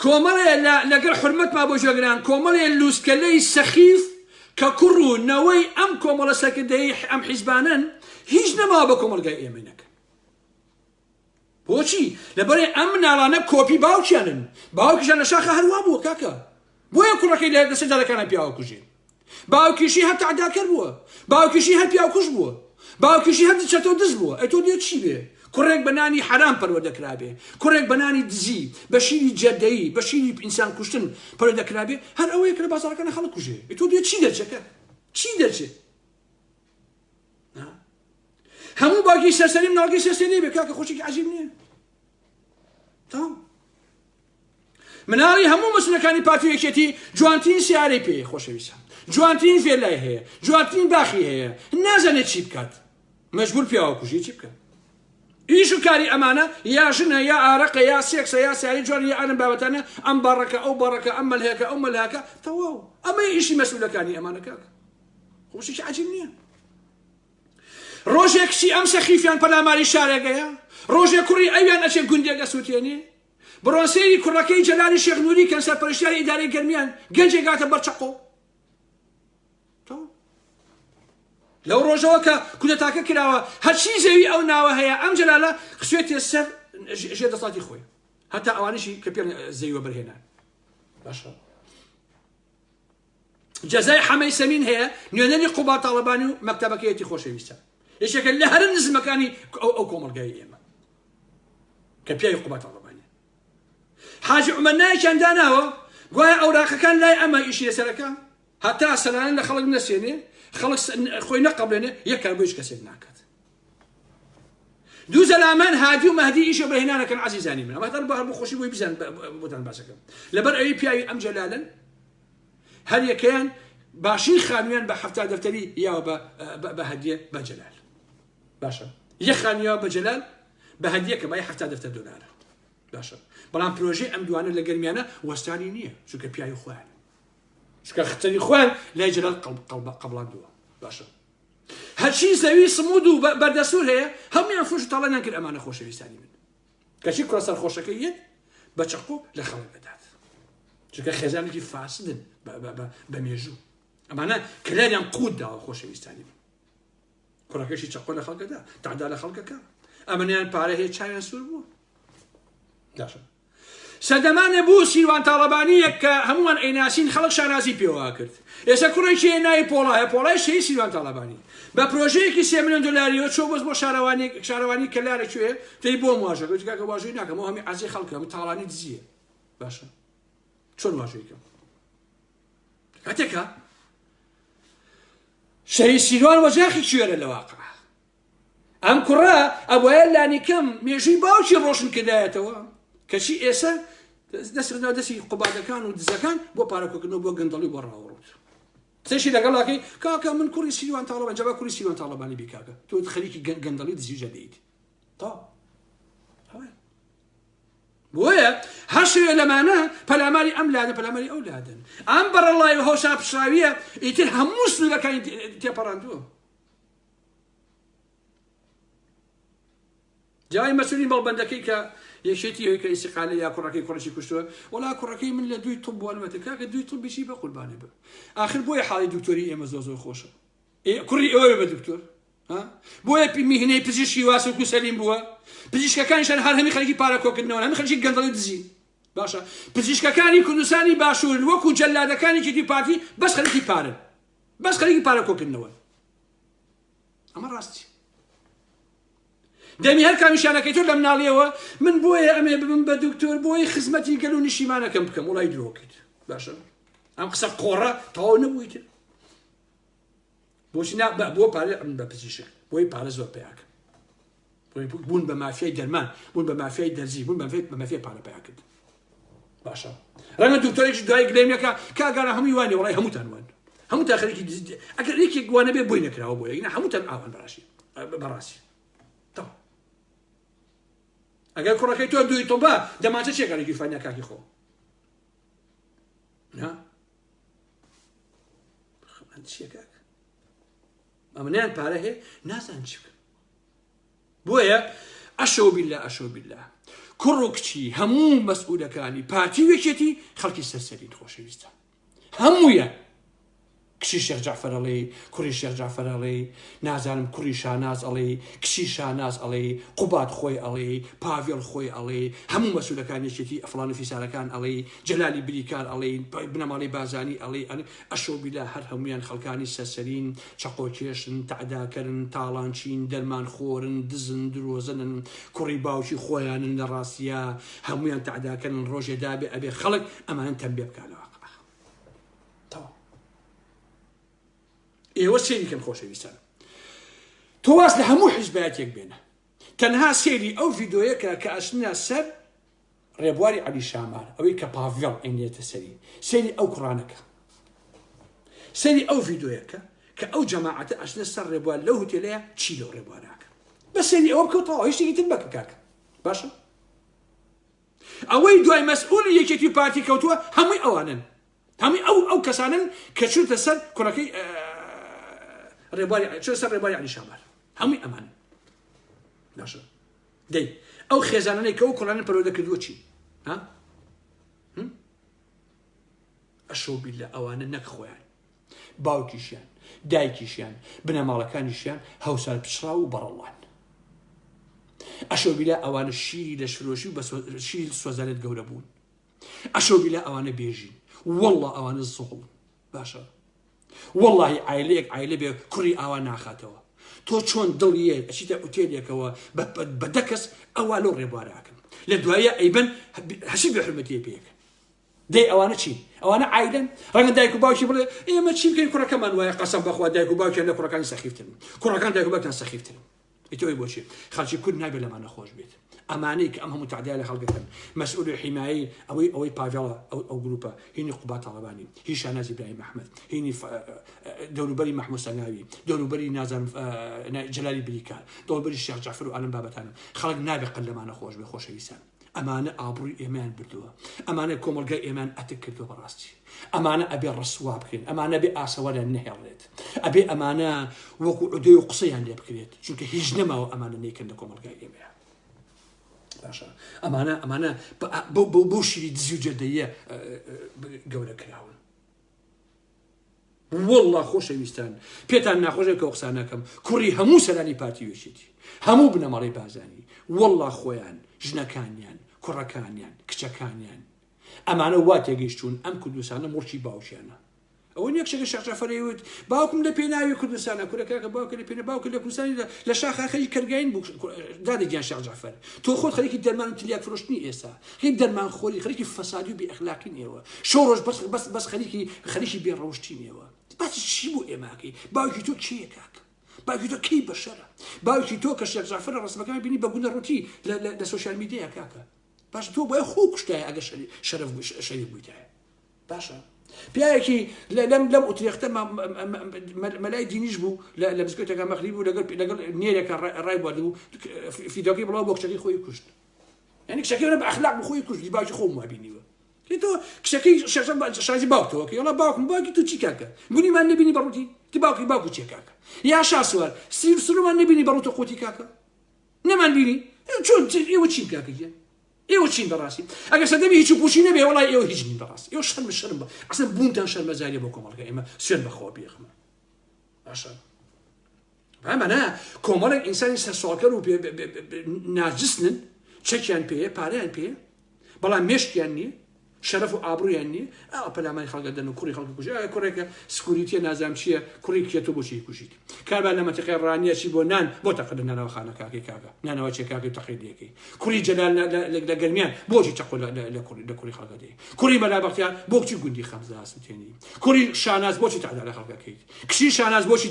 کۆمەڵێ لەگەڵ حرمەتما بۆ ژێگران کۆمەڵێ لووسکەلەی سەخیف کە کوڕ و نەوەی ئەم کۆمەڵە سەرکردەی ئەم حیزبانن هیچ نەماوە بە کۆمەڵگای ئێمە نەکەن بۆچی لەبەرێ ئەم مناڵانە کۆپی باوکیانن باوکیشان لە شاخە هەروە بووە کاکە بۆیە کوڕەکەی لە دەسەر جارەکانە پیاوە کوژێن باوکیشی هەر تعداکەر بووە باوکیشی هەر پیاو کوژ بووە باوکیشی هەر چەتۆ دز بووە ئەی تۆ دێ چی بێ کوڕێک بە نانی حرام پەروەردەکرابێ کوڕێک بە نانی دزی بە شیری جەردەیی بە شیری ئینسان کوشتن پەروەردەکرابێ هەر ئەوەیە کە لە بازاڕەکانە خەڵک کوژێ ئەی تۆ دێ چی دەرچەکە چی دەرچێت هەموو باوکی سەرسەری مناڵگەی سەرسەری بێ کاکە خۆشێکی عەجیب نییە تام مناڵی هەموو مەسولەکانی پارتی یەکێتی جوانترین سیارەی پێیە خۆشەویستان جوانترین فێلای هەیە جوانترین باخی هەیە نازانێت چی بکات مەجبور پیاوە کوژی چی بکات ئیش و کاری ئەمانە یا ژنە یا ئارەقە یا سێکسە یا سیاری جوان یا ئەم بابەتانە ئەم باڕەکە ئەو باڕەکە ئەم مەلهەیەکە ئەو مەلهەکە تەواو ئەمە ئیشی مەسولەکانی ئەمانە کاکە خۆشێکی عەجیب نییە ڕۆژێک کچی ئەم سەخیفیان پەلاماری شارێگەیە ڕۆژێک کوڕی ئەویان ئەچێ گوندێک ئەسووتێنێ بڕۆن سەیری کوڕەکەی جەلالی شێخ نووری کەن سەرپەرشتیاری ئیدارەی گەرمیان گەنجێک هاتە بەرچەقۆ لەو ڕۆژەوە کە کودەتاکە کراوە هەرچی زەوی ئەو ناوە هەیە ئەم جەلالە خسوێتێ سەر ژێردەسەڵاتی خۆی هەتا ئەوانیشی کە پێ زەویوە بەرهێنان باشە جەزای حەمەی سەمین هەیە نوێنەری قوبا تاڵەبانی و مەکتەبەکەیەتی خۆشەویستە یەکێکە لە هەرە نزمەکانی ئەو کۆمەڵگای ئێمە کە پیاوی قوبا تاڵەبانی حاجی عومەر نایەکیان داناوە گوایە ئەوراقەکان لای ئەمە ئیشی لەسەرەکە هەتا سەلانە لە خەڵک نەسێنێ خەڵک خۆی نەقەبلێنێ یەکار بۆ هیچ کەسێک ناکات دوو زەلامان هادی و مەهدی ئیشە بەهێنانەکەن عەزیزانی من ئەمە هەر بە خۆشی بۆی بزان بۆتان باسەکەم لەبەر ئەوەی پیاوی ئەم جەلالن هەر یەکەیان باشین خانویان بە حەفتا دەفتەری یاوە بە هەدیە بە جەلال باشە یەک خانویەوە بە جەلال بە هەدیەکە بە حەفتا دەفتەر دۆلارە باشە بەڵام پرۆژەی ئەم دوانە لە گەرمیانە وەستانی نییە چونکە پیاوی خۆیان چونکە ختەری خۆیان لای جەلال قەبڵاندووە باشە هەرچی زەوی سمود و بەردەسوور هەیە هەمویان فروش و تاڵانیان کرد ئەمانە خۆشەویستانی من کەچی کوڕە سەرخۆشەکەی یەک بە چەقۆ لە خەڵک بەدات چونکە خێزانێکی فاسدن بە مێژوو ئەمانە کلاریان قوت داوە خۆشەویستانی من کوڕەکەشی چەقۆ لە خەڵکەدا تعدا لە خەڵکەکە ئەمەنیان پارە هەیە چاویان سوور بووە داشە سەردەمانە بوو سیروان تاڵەبانیەک کە هەمووان ئەیناسین خەڵک شانازی پێوە کرد ئێستا کوڕێکی ناوی پۆڵایە پۆڵای شەی سیروان تاڵەبانی بە پرۆژەیەکی 3 ملیۆن دۆلاریەوە چۆ بەس بۆ شارەوانی کەلارێکوێ پێی بۆ واژە گوتی کاکە واژەی ناکەم هەمی عەزی خەڵکە هەموو تاڵانی دزیە باشە چۆن واژەیەکەم کاتێکە شەی سیروان وەجاخی کوێرە لە واقع ئەم کوڕە ئەوەیە لانیکەم مێژووی باوکی ڕۆشن کردایەتەوە کەچی ئێستا دەستنا دەستی قوبادەکان و دزەکان بۆ پارەکۆکردنەوە بۆ گەندەڵی بۆ ڕاوڕوت سێشی لەگەڵاکەی کاکە من کوڕی سیروان تاڵەبانی جەبا کوڕی سیروان تاڵەبانی بی کاکە تۆ خەریکی گەندەڵی دزی جەدەیت تا بۆیە هەر شوێ لەمانە پەلاماری ئەم لادە پەلاماری ئەو لادن ئەم بەڕەڵای و هەوشا پشراویە ئیتر هەموو سنوورەکانی تێپەڕاندووە جای مەسئولی بەڵبەندەکەی کە یەکێتی ئەوەی کە ئیسیقالە یا کوڕەکەی کوڕەکی کوشتووە وەڵا کوڕەکەی من لە دوی توپ بووە لەمەتە کاکە دوی توپیشی بە قوربانێ بە ئاخر بۆیە حاڵی دکتۆری ئێمە زۆر خۆشە کوڕی ئەوەیە بە دکتۆر بۆیە میهنەی پزیشکی واسوک و سەلیم بووە پزیشکەکانیشان هەر هەمی خەڵکی پارەکۆکردنەوە هەمی خەڵکی گەندەڵی دزین باشە پزیشکەکانی کوردستانی باشوور وەکو جەلادەکانی کێتی پارتی بەس خەڵکی پارن بەس خەڵکی پارەکۆکردنەوە ئەمە ڕاستی دەمی هەر کامیشانەکەی تۆ لە مناڵیەوە من بۆیە ئەمێ ببم بە دکتۆر بۆی خزمەتی گەل و نیشیمانەکەم بکەم وڵای درۆکرد باشە ئەم قسە قۆڕە تەواو نەبوویتر بۆچی بۆ پارە بە پزیشک بۆی پارە زۆر پیاکە بوون بە مافیای دەرمان بوون بە مافیای دەرزی بوون بە مافیای پارە پیاکرد باشە ڕەنگە دکتۆرێکی دوای گلێمیەکە کاگانە هەمووی وانێ وڵای هەمووتان وان هەمووتان خەریکی ئەگەر یەکێک گوانە بێ بۆی نەکراوە بۆ یەکنا هەمووتان ئاوان بەڕاستی ئەگەر کوڕەکەی تۆ دوی تۆ بە دەمانچە چێکارێکی فانیا کاکی خۆ چیەکە ئەمەیان پارە هەیە نازان چی بکەن بۆیە ئەشەو بیللا ئەشەو بیللا کوڕ و کچی هەموو مەسئولەکانی پارتی وێکێتی خەڵکی سەرسەرین خۆشەویستە هەموویە کچی شێخ جعفەر ئەڵێ کوڕی شێخ جعفەر ئەڵێ نازانم کوڕی شاناز ئەڵێ کچی شاناز ئەڵێ قوبات خۆی ئەڵێ پاڤێڵ خۆی ئەڵێ هەموو مەسئولەکانێکێتی ئەفڵان و فیسارەکان ئەڵێ جەلالی بریکار ئەڵێ بنەماڵی بازانی ئەڵێ ئەشەو بیللا هەر هەمویان خەڵکانی سەرسەرین چەقۆکێشن تەعداکردن تاڵانچین دەرمان خۆرن دزن درۆزنن کوڕی باوکی خۆیانن لە ڕاستیە هەمویان تەعداکردن ڕۆژێ دابێ ئەبێ خەڵک ئەمانە تەنبیه بکانەوە ئێوە سێری کەم خۆشەویستان تۆ واز لە هەموو حیزبایەتێک بێنە تەنها سێری ئەو ڤیدۆیەکە کە ئەچنە سەر ڕێبواری عەلی شامار ئەوەی کە پاڤێڵ ئەینێتە سەری سێری ئەو کوڕانەکە سێری ئەو ڤیدۆیەکە کە ئەو جەماعەتە ئەچنە سەر ڕێبوار لەو هوتێلەیە چی لەو ڕێبوارەکە بە سێری ئەوە بکەوتەوە هیچ شتێکی تر مەکە کاکە باشە ئەوەی دوای مەسئوڵی یەکێتی پارتی کەوتووە هەمووی ئەوانن هەمووی ئەو کەسانن کە چوونتە سەر کوڕەکەی ڕێبواری چۆن سەر ڕێبواری عەلی شامار هەمووی ئەمان باشە دەی ئەو خێزانانەی کە ئەو کوڕانە پەروەردە کردووە چی ئەشەو بیللا ئەوانە نەک خۆیان باوکیشیان دایکیشیان بنەماڵەکانیشیان هەوسار پچڕا و بەڕەڵوان ئەشەو بیللا ئەوانە شیری لە شرۆشی و بە شیری سۆزانێت گەورە بوون ئەشەو بیللا ئەوانە بێژین وەڵڵا ئەوانە زوڵ باشە والله عائلەیەک عائلە بێ کوڕی ئاوا ناخاتەوە تۆ چۆن دڵیە ئەچیتە ئوتێلێکەوە بە دە کەس ئەوە لەو ڕێبوارەکەن لە دوایە ئەیبەن هەشی بێحرمەتی پێیەکەن دەی ئەوانە چی ئەوانە عایلەن ڕەنگە دایک و باوکی بڵێ ئێمە چی بکەین کوڕەکەمان وایە قەسەم بەخوا دایک و باوکیان لە کوڕەکانی سەخیفترن کوڕەکان دایک و باوکیان سەخیفترن ئیتۆی بۆچی خەڵکی کورد نابێت لەمانە خۆش بێت ئەمانەی کە ئەم هەموو تعدیە لە خەڵکەکەن مەسئول حیمایی ئەوەی پاڤێڵە ئەو گروپە هینی قوبات تاڵەبانی هی شاناز ئیبراهیم ئەحمەد هینی دەوروبەری مەحموود سەنگاوی دەوروبەری نازانم جەلالی بریکار دەوروبەری شێخ جعفەر و ئالم بابەتانە خەڵک نابێت قەت لەمانە خۆش بێ خۆشەویستان ئەمانە ئابڕووی ئێمەیان بردووە ئەمانە کۆمەلگای ئێمان ئەتک کردووە بەڕاستی ئەمانە ئەبێ ڕەسوا بکەین ئەمانە بێ ئاسەوەریان نەهێڵێت ئەبێ ئەمانە وەکو عودەی و قسەیان لێ بکرێت چونکە هیچ نەماوە ئەمانە نەیکەن لە کۆمەلگای ئێمە باشە ئەمانە بۆ شیری دزی و جەردەیە گەورە کراون والله خۆشەویستان پێتان ناخۆشە کە قسانەکەم کوڕی هەموو سەرانی پارتی وێشێتی هەموو بنەماڵی بازانی والله خۆیان ژنەکانیان کوڕەکانیان کچەکانیان ئەمانە وا تێگەیشتوون ئەم کوردستانە موڕچی باوشیانە ئەوە یەکشەکە شێخ جعفەرەیوت باوکم لە پێناوی کوردستانە کوورەکە باوکە لە پێنە باوکە لە کوردستانی لە شاخەکەی کەرگین بوو دادەگیان شێخ جعفەر تۆ خۆت خەریکی دەرمان و تلیاک فرۆشتنی ئێستا خەریک دەرمان خۆری خەریکی فەسادی و بێئەخلاقین ئێوە شەو ڕۆژ بەس خەریکی بێڕەوشتین ئێوە باسی چی بوو ئێماکەی باوکی تۆ کێیە کاکە باوکی تۆ کەی بەشەرە باوکی تۆ کە شێخ جعفەر ڕسمەکەی بینی بە گونە ڕوتی لە سۆشیال میدیایا کاکە باش تۆ بۆیە خۆ کوشتایە ئەگە شەریف بوویتایە باشە پیاەکی لەم ئوتریختە مەلای دینیش بوو لە بزگوتەکە مەغریب و لەگەڵ نێرێکە ڕای بوو فیدۆکی بڵاو بۆ کچەکەی خۆی کوشت یعنی کچەکەی بە ئەخلاق بخۆی کوشت باوکی خۆم وابینیوە تۆ کچەکەی شازی باوکتەوە کە وڵا باوکم باوکی تو چی کاکە گونیمان نبینی بەڕووتی تی باوکی چیە کاکە یا شاسوار سرومان نبینی بەڕووتە قوتی کاکە نەمان بینی چۆن ئێوە چین کاکە ئێوە چین بەڕاستی ئەگەر سەدەمی هیچ پوشی نەبێ وڵای ئێوە هیچ نین بەڕاستی ئێوە شەرم بە ئەسڵ بوونتان شەرمەزاریە بۆ کۆمەڵگە ئێمە سوێن بەخۆ بێخمە باشە ئەمانە کۆمەڵێک ئینسانی سەرسوڵکەر و ناجسنن چەکیان پێیە پارەیان پێیە بەڵام مێشتیان نییە شەرەف و ئابڕوویان نییە پەلامانی خەڵکە دەن و کوڕی خەڵکی کوژی کوڕێکە سکوریتیە نازام چییە کوڕی کێت و بۆچی کوژیت کاربان لە مەتەقەی ڕانیە چی بۆ نان بۆ تەقەدە نانەوە خانە کاکەی کاکە نانەوە چێ کاکەی تەقیدیەکەی کوڕی جەلال لە گەرمیان بۆچی تەقۆ لە کوڕی خەڵکە دێ کوڕی مەلا بەختیار بۆچی گوندی خەمزە هەسوتێنی کوڕی شاناز بۆچی تعدا لە خەڵکەکەیت کشی شاناز بۆچی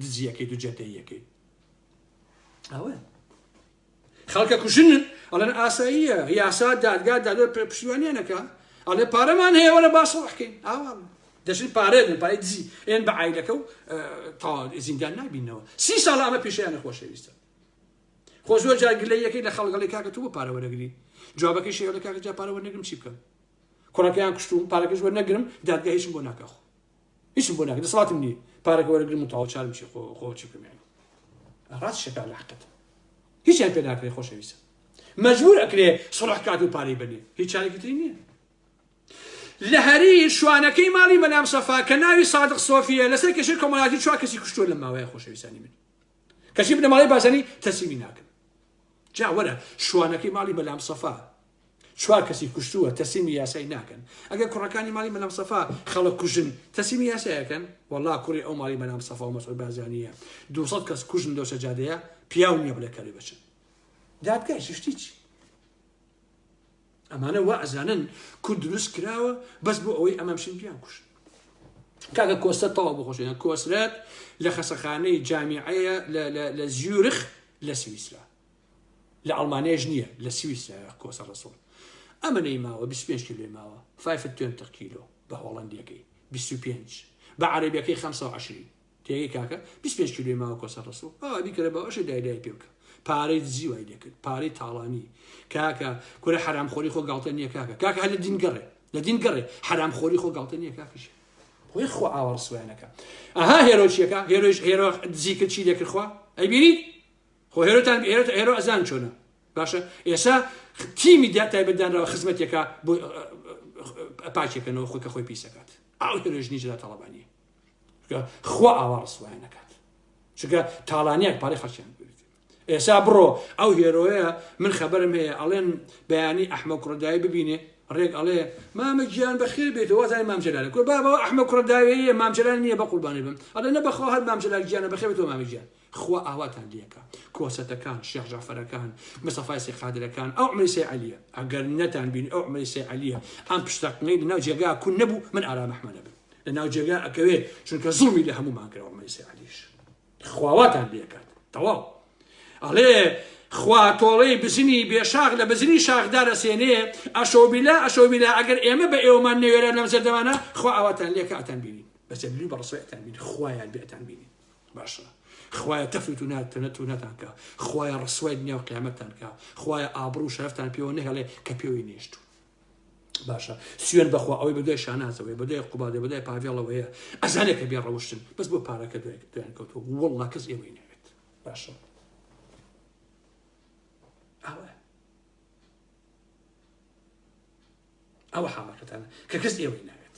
دزیەکەیت و جەردەیەکەی ئەوە خەڵکە کوژنن ئەڵێن ئاساییە یاسا دادگا دادوە پشتیوانیانەکە ئەڵێ پارەمان هەیە وەرە باسەڵحکەین ئاوا دەژن پارێن پارەی دزی ئێن بە عایلەکە و تا زیندان نبینەوە 30 ساڵ ئەمە پێشیانە خۆشەویستە خۆ زۆر جار گلەیەکەی لە خەڵگەڵی کاکە تو بۆ پارە وەرەگری جوابەکەی شێوە لە کاکە جا پارە وەرنەگرم چی بکەم کوڕەکەیان کوشتوم پارەکەش وەرنەگرم دادگا هیچم بۆ ناکە هیچم بۆ ناکە دەسەڵاتم نییە پارەکە وەرەگرم و تاڵ چارم چی خۆ چی بکەم ڕاست شەکا لە حقیقەت هیچیان پێ ناکرێ خۆشەویستە مەجبور ئەکرێ سڵح کات و پارەی بەنێ هیچ چارێکی تری نییە لە هەری شوانەکەی ماڵی مەلام سەفا کە ناوی سادق سۆفیە لەسەر کێشەی کۆمەڵایەتی چوار کەسی کوشتووە لە ماوەیە خۆشەویستانی من کەسی بنە ماڵی بازرگانی تەسلیمی ناکەم جا وەرە شوانەکەی ماڵی مەلام سەفا چوار کەسی کوشتووە تەسلیمی یاسایی ناکەن ئەگەر کوڕەکانی ماڵی مەلام سەفا خەڵک کوژن تەسلیمی یاسایەکەن وەڵا کوڕی ئەو ماڵی مەلام سەفا و مەسعود بازرگانیە 200 کەس کوژن دۆ سەجادەیە پیاو نییە بڵێ کەڕی بچن دادگای شتی چی ئەمانە وا ئەزانن کورد دروست کراوە بەس بۆ ئەوەی ئەمەم شین پیان کوشت کاکە کۆستە تەواو بخۆشێنە کۆسرەت لە خەسەخانەی جامیعەیە لە زیورخ لە سویسرا لە ئەڵمانیاش نییە لە سویسرا کۆسە ڕەسوڵ ئەمە نەیماوە 25 کیلۆی ماوە 5 کیلۆ بە هۆڵەندیەکەی 25 بە عەرەبیەکەی 520 تێگەی کاکە 25 کیلۆی ماوە کۆسە ڕەسوڵ بیکەرە بە ئەوشی دایدای پێ بکە پارەی دزی وای دەکرد پارەی تاڵانی کاکە کورە حرامخۆری خۆ گاڵتە نییە کاکە هەر لە دین گەڕێ حرامخۆری خۆ گاڵتە نییە کاکەش خۆی خۆ ئاوەڕ سوێنەکە ئەها هێرۆچیەکە هێرۆ دزی کرد چی دەکرد خوا ئەیبینیت خۆ هێرۆتان هێرۆ ئەزان چۆنە باشە ئێستا تیمی تایبەتدانراوە خزمەتێکە بۆ پاچێکەکەنەوە خۆی کە خۆی پیسەکات ئەو هێرۆژ نیجدا تەڵەبانیە خوا ئاوەڕ سوێنەکات چونکە تاڵانیەک پارەی خەڵکیان ئێستا بڕۆ ئەو هێرۆیە من خەبەرم هەیە ئەڵێن بەیانی ئەحمەد کوڕەداوی ببینێ ڕێک ئەڵێ مامە گیان بەخێر بێتەوە زانانی مام جەلالە کورد بابەوە ئەحمەد کوڕەداویە مام جەلال نییە بە قوربانی بم ئەڵێ نەبەخوا هەر مام جەلال گیانە بەخێر بێتەوە مامی گیان خوا ئاواتان لێکە کۆسەتەکان شێخ جەعفەرەکان مستەفای سێ قادرەکان ئەو عومەری سێ عەلیە ئەگەر نەتان بینی ئەو عومەری سێ عەلیە ئەم پشتەقنەی لەناو جێگا کون نەبوو من ئارام ئەحمەدە بم لەناو جێگا ئەکەوێ چونکە زوڵمی لە هەمومان کردەوە عومەری سێ عەلیش خواواتان لێکات تەواو ئەڵێ خوا تۆڵەی بزنی بێشاغ لە بزنی شاغدارە سێنێ ئەشۆبیلا ئەگەر ئێمە بە ئێوەمان نەوێرە لەم زەردەوانە خوا ئەواتان لێکە ئەتان بینین بەسەبلی بەڕسوی ئەتان بینین خوایان بێ ئەتان بینین باشە خوایە تەفریت و نەتان کە خوایە ڕسوای دنیا و قیامەتتان کە خوایە ئابڕوو و شەرەفتان پێوە نەهێڵێ کە پێوەی نێشتوو باشە سوێن بەخوا ئەوەی بەدوای شانازەوەی بەدوای قوبادە بەدوای پاڤێڵەوەیە ئەزانێک کە بێ ڕەوشتن بەس بۆ پارەکە دوایان کەوتووە وەڵڵا کەس ئێوەی نەوێت باشە ئەوە حاڵەکەتانە کە کەس ئێوەی ناوێت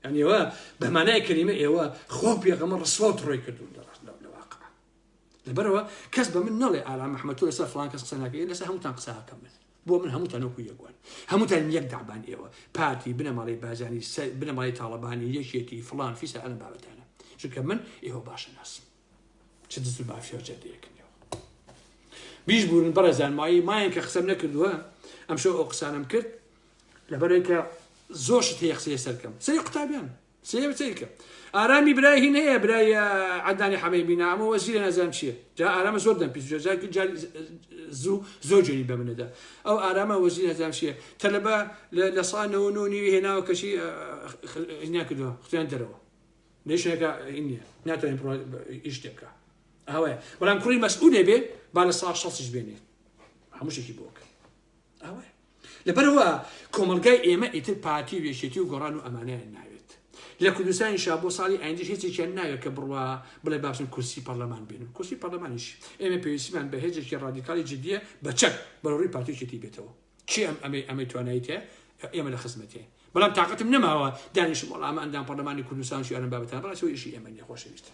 یعنی ئێوە بەمانای کەلیمە ئێوە خۆ پێغەمبەر ڕسوات ڕۆی کردوون لە واقع لەبەرەوە کەس بە من نەڵێ ئالام محەممەد تۆ لەسەر فڵان کەس قسە ناکەی لەسەر هەمووتان قسەکەم بۆ من هەمووتان وەکو یەکوان هەمووتان یەک دابان ئێوە پارتی بنەماڵی بازانی بنەماڵی تاڵەبانی یەکێتی فڵان فیسە ئەلم بابەتانە چونکە من ئێوە باشە ناسم چ دەست و مافیا جەردەیەکردنەوە بیش بوون بەڕێزان مایەن کە قسەم نەکردووە ئەم شەو ئەو قسانم کرد لەبەرەوەی زۆرشت هەیە قسەی سەرکەم سەری قوتابیان سەیکە ئارامی برای هین هەیە برای عەدنانی حەمەیمی ئەمە وەزیرە نازانم چییە جا ئارامە زۆر دەم پیس زۆر جوێنی بە منەدا ئەو ئارامە وەزیرە نازانم چییە تەلەبە لە ساڵ 9 هێناوە کەشی ناکردووە خوتیان دەرەوە نێشنەکە نییە ناتوانین ئیش دێکە ئەوەیە بەڵام کوڕی مەسئولێ بێ با لە ساڵ 6 بێنێ هەموو شتێکی بۆکە ئەوەیە لەبەرەوە کۆمەلگای ئێمە ئیتر پارتی و یەکێتی و گۆڕان و ئەمانەیان ناوێت لە کوردستانی شا بۆ ساڵی ئایندەش هیچێکیان ناوێت کە بڕوا بڵێ باشن کورسی پەرلەمان بێنن کورسی پەرلەمانیش ئێمە پێویستیمان بە هێزێکی ڕادیکالی جدیە بە چەک بەڕووی پارتی و یەکێتی بێتەوە چی ئەمەی توانایت هەیە ئێمە لە خزمەتێ بەڵام تااقەتم نەماوە دانیشم وەڵامە ئەندام پەرلەمانی کوردستان شیانم بابەتان بەڕاستی ئیشی ئێمە نیە خۆشەویستە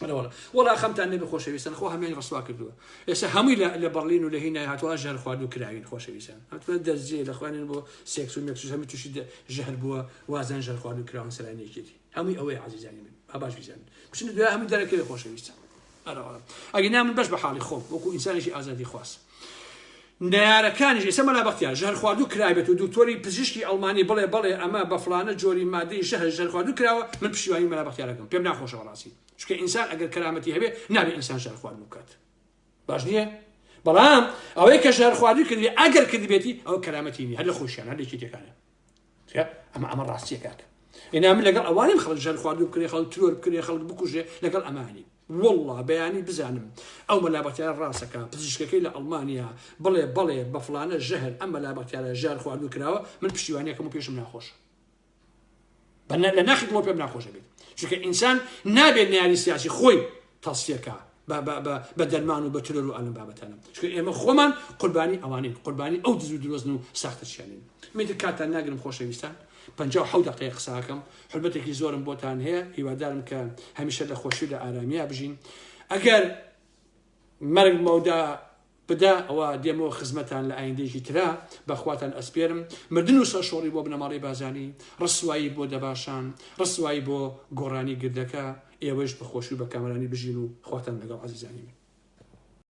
وەڵا خەمتان نەبێ خۆشەویستان خۆ هەموویان ڕسوا کردووە ئێستا هەمووی لە بەرلین و لە هینای هاتووە ژەهر خواردن و کراوین خۆشەویستان هەتووە دەستجێ لە خوێنن بۆ سێکس و مێکسوس هەمووی تووشی ژەهر بووە وازان ژەهر خواردن و کراون سەرانیەکێتی هەمووی ئەوەی عەزیزانی من باش بیزانن بچنە دوای هەمووی دەرەکەوێ خۆشەویستان ئەگەنا من بەش بە حاڵی خۆم وەکو ئینسانێکی ئازادی خواست نارەکانیش ئێستا مەلا بەختیار ژەهر خواردن و کرابێت و دوکتۆری پزیشکی ئەڵمانی بڵێ ئەمە بە فڵانە جۆری مادەی ژەهر خواردن کراوە من پشتیوانی مەلا بەختیارەکەم پێم ناخۆشە بەڕاستی چونکە ئینسان ئەگەر کەرامەتی هەبێ نابێ ئینسان ژەهر خواردن بکات باش نییە بەڵام ئەوەی کە ژەهر خواردن کردی ئەگەر کردبێتی ئەو کەرامەتی نیە هەر لە خۆشیان هەر لێکی تێکانە ئەمە ڕاستیە کاکە ئێنا من لەگەڵ ئەوانیم خەڵک ژەهر خواردن بکرێ خەڵک ترۆر بکرێ خەڵک بکوژێ لەگەڵ ئەمانی والله بەیانی بزانم ئەو مەلابەتیانە ڕاستەکە پزیشکەکەی لە ئەڵمانیا بڵێ بە فڵانە ژەهر ئەم مەلابەتیانە ژار خواردو کراوە من پشتیوانیەکەم و پێشم ناخۆش لە ناخی دڵۆ پێم ناخۆشە بێت چونکە ئینسان نابێت نیاری سیاسی خۆی تەڵسیەکە بە دەرمان و بە ترۆر و ئەلم بابەتانە چونکە ئێمە خۆمان قوربانی ئەوانین قوربانی ئەو دز و درۆزن و ساختەچیانین میتر کاتان ناگرم خۆشەویستان 57 دقیقە قساکەم حرمەتێکی زۆرم بۆتان هەیە هیوادارم کە هەمیشە لە خۆشی لە ئارامیا بژین ئەگەر مەرگ مەودا بدا ئەوە دێمەوە خزمەتان لە ئایندێکی ترا بەخواتان ئەسپێرم مردن و سەرشۆڕی بۆ بنەماڵی بازانی ڕسوایی بۆ دەباشان ڕسوایی بۆ گۆڕانی گردەکە ئێوەش بە خۆشی و بە کامرانی بژین و خواتان لەگەڵ عەزیزانی من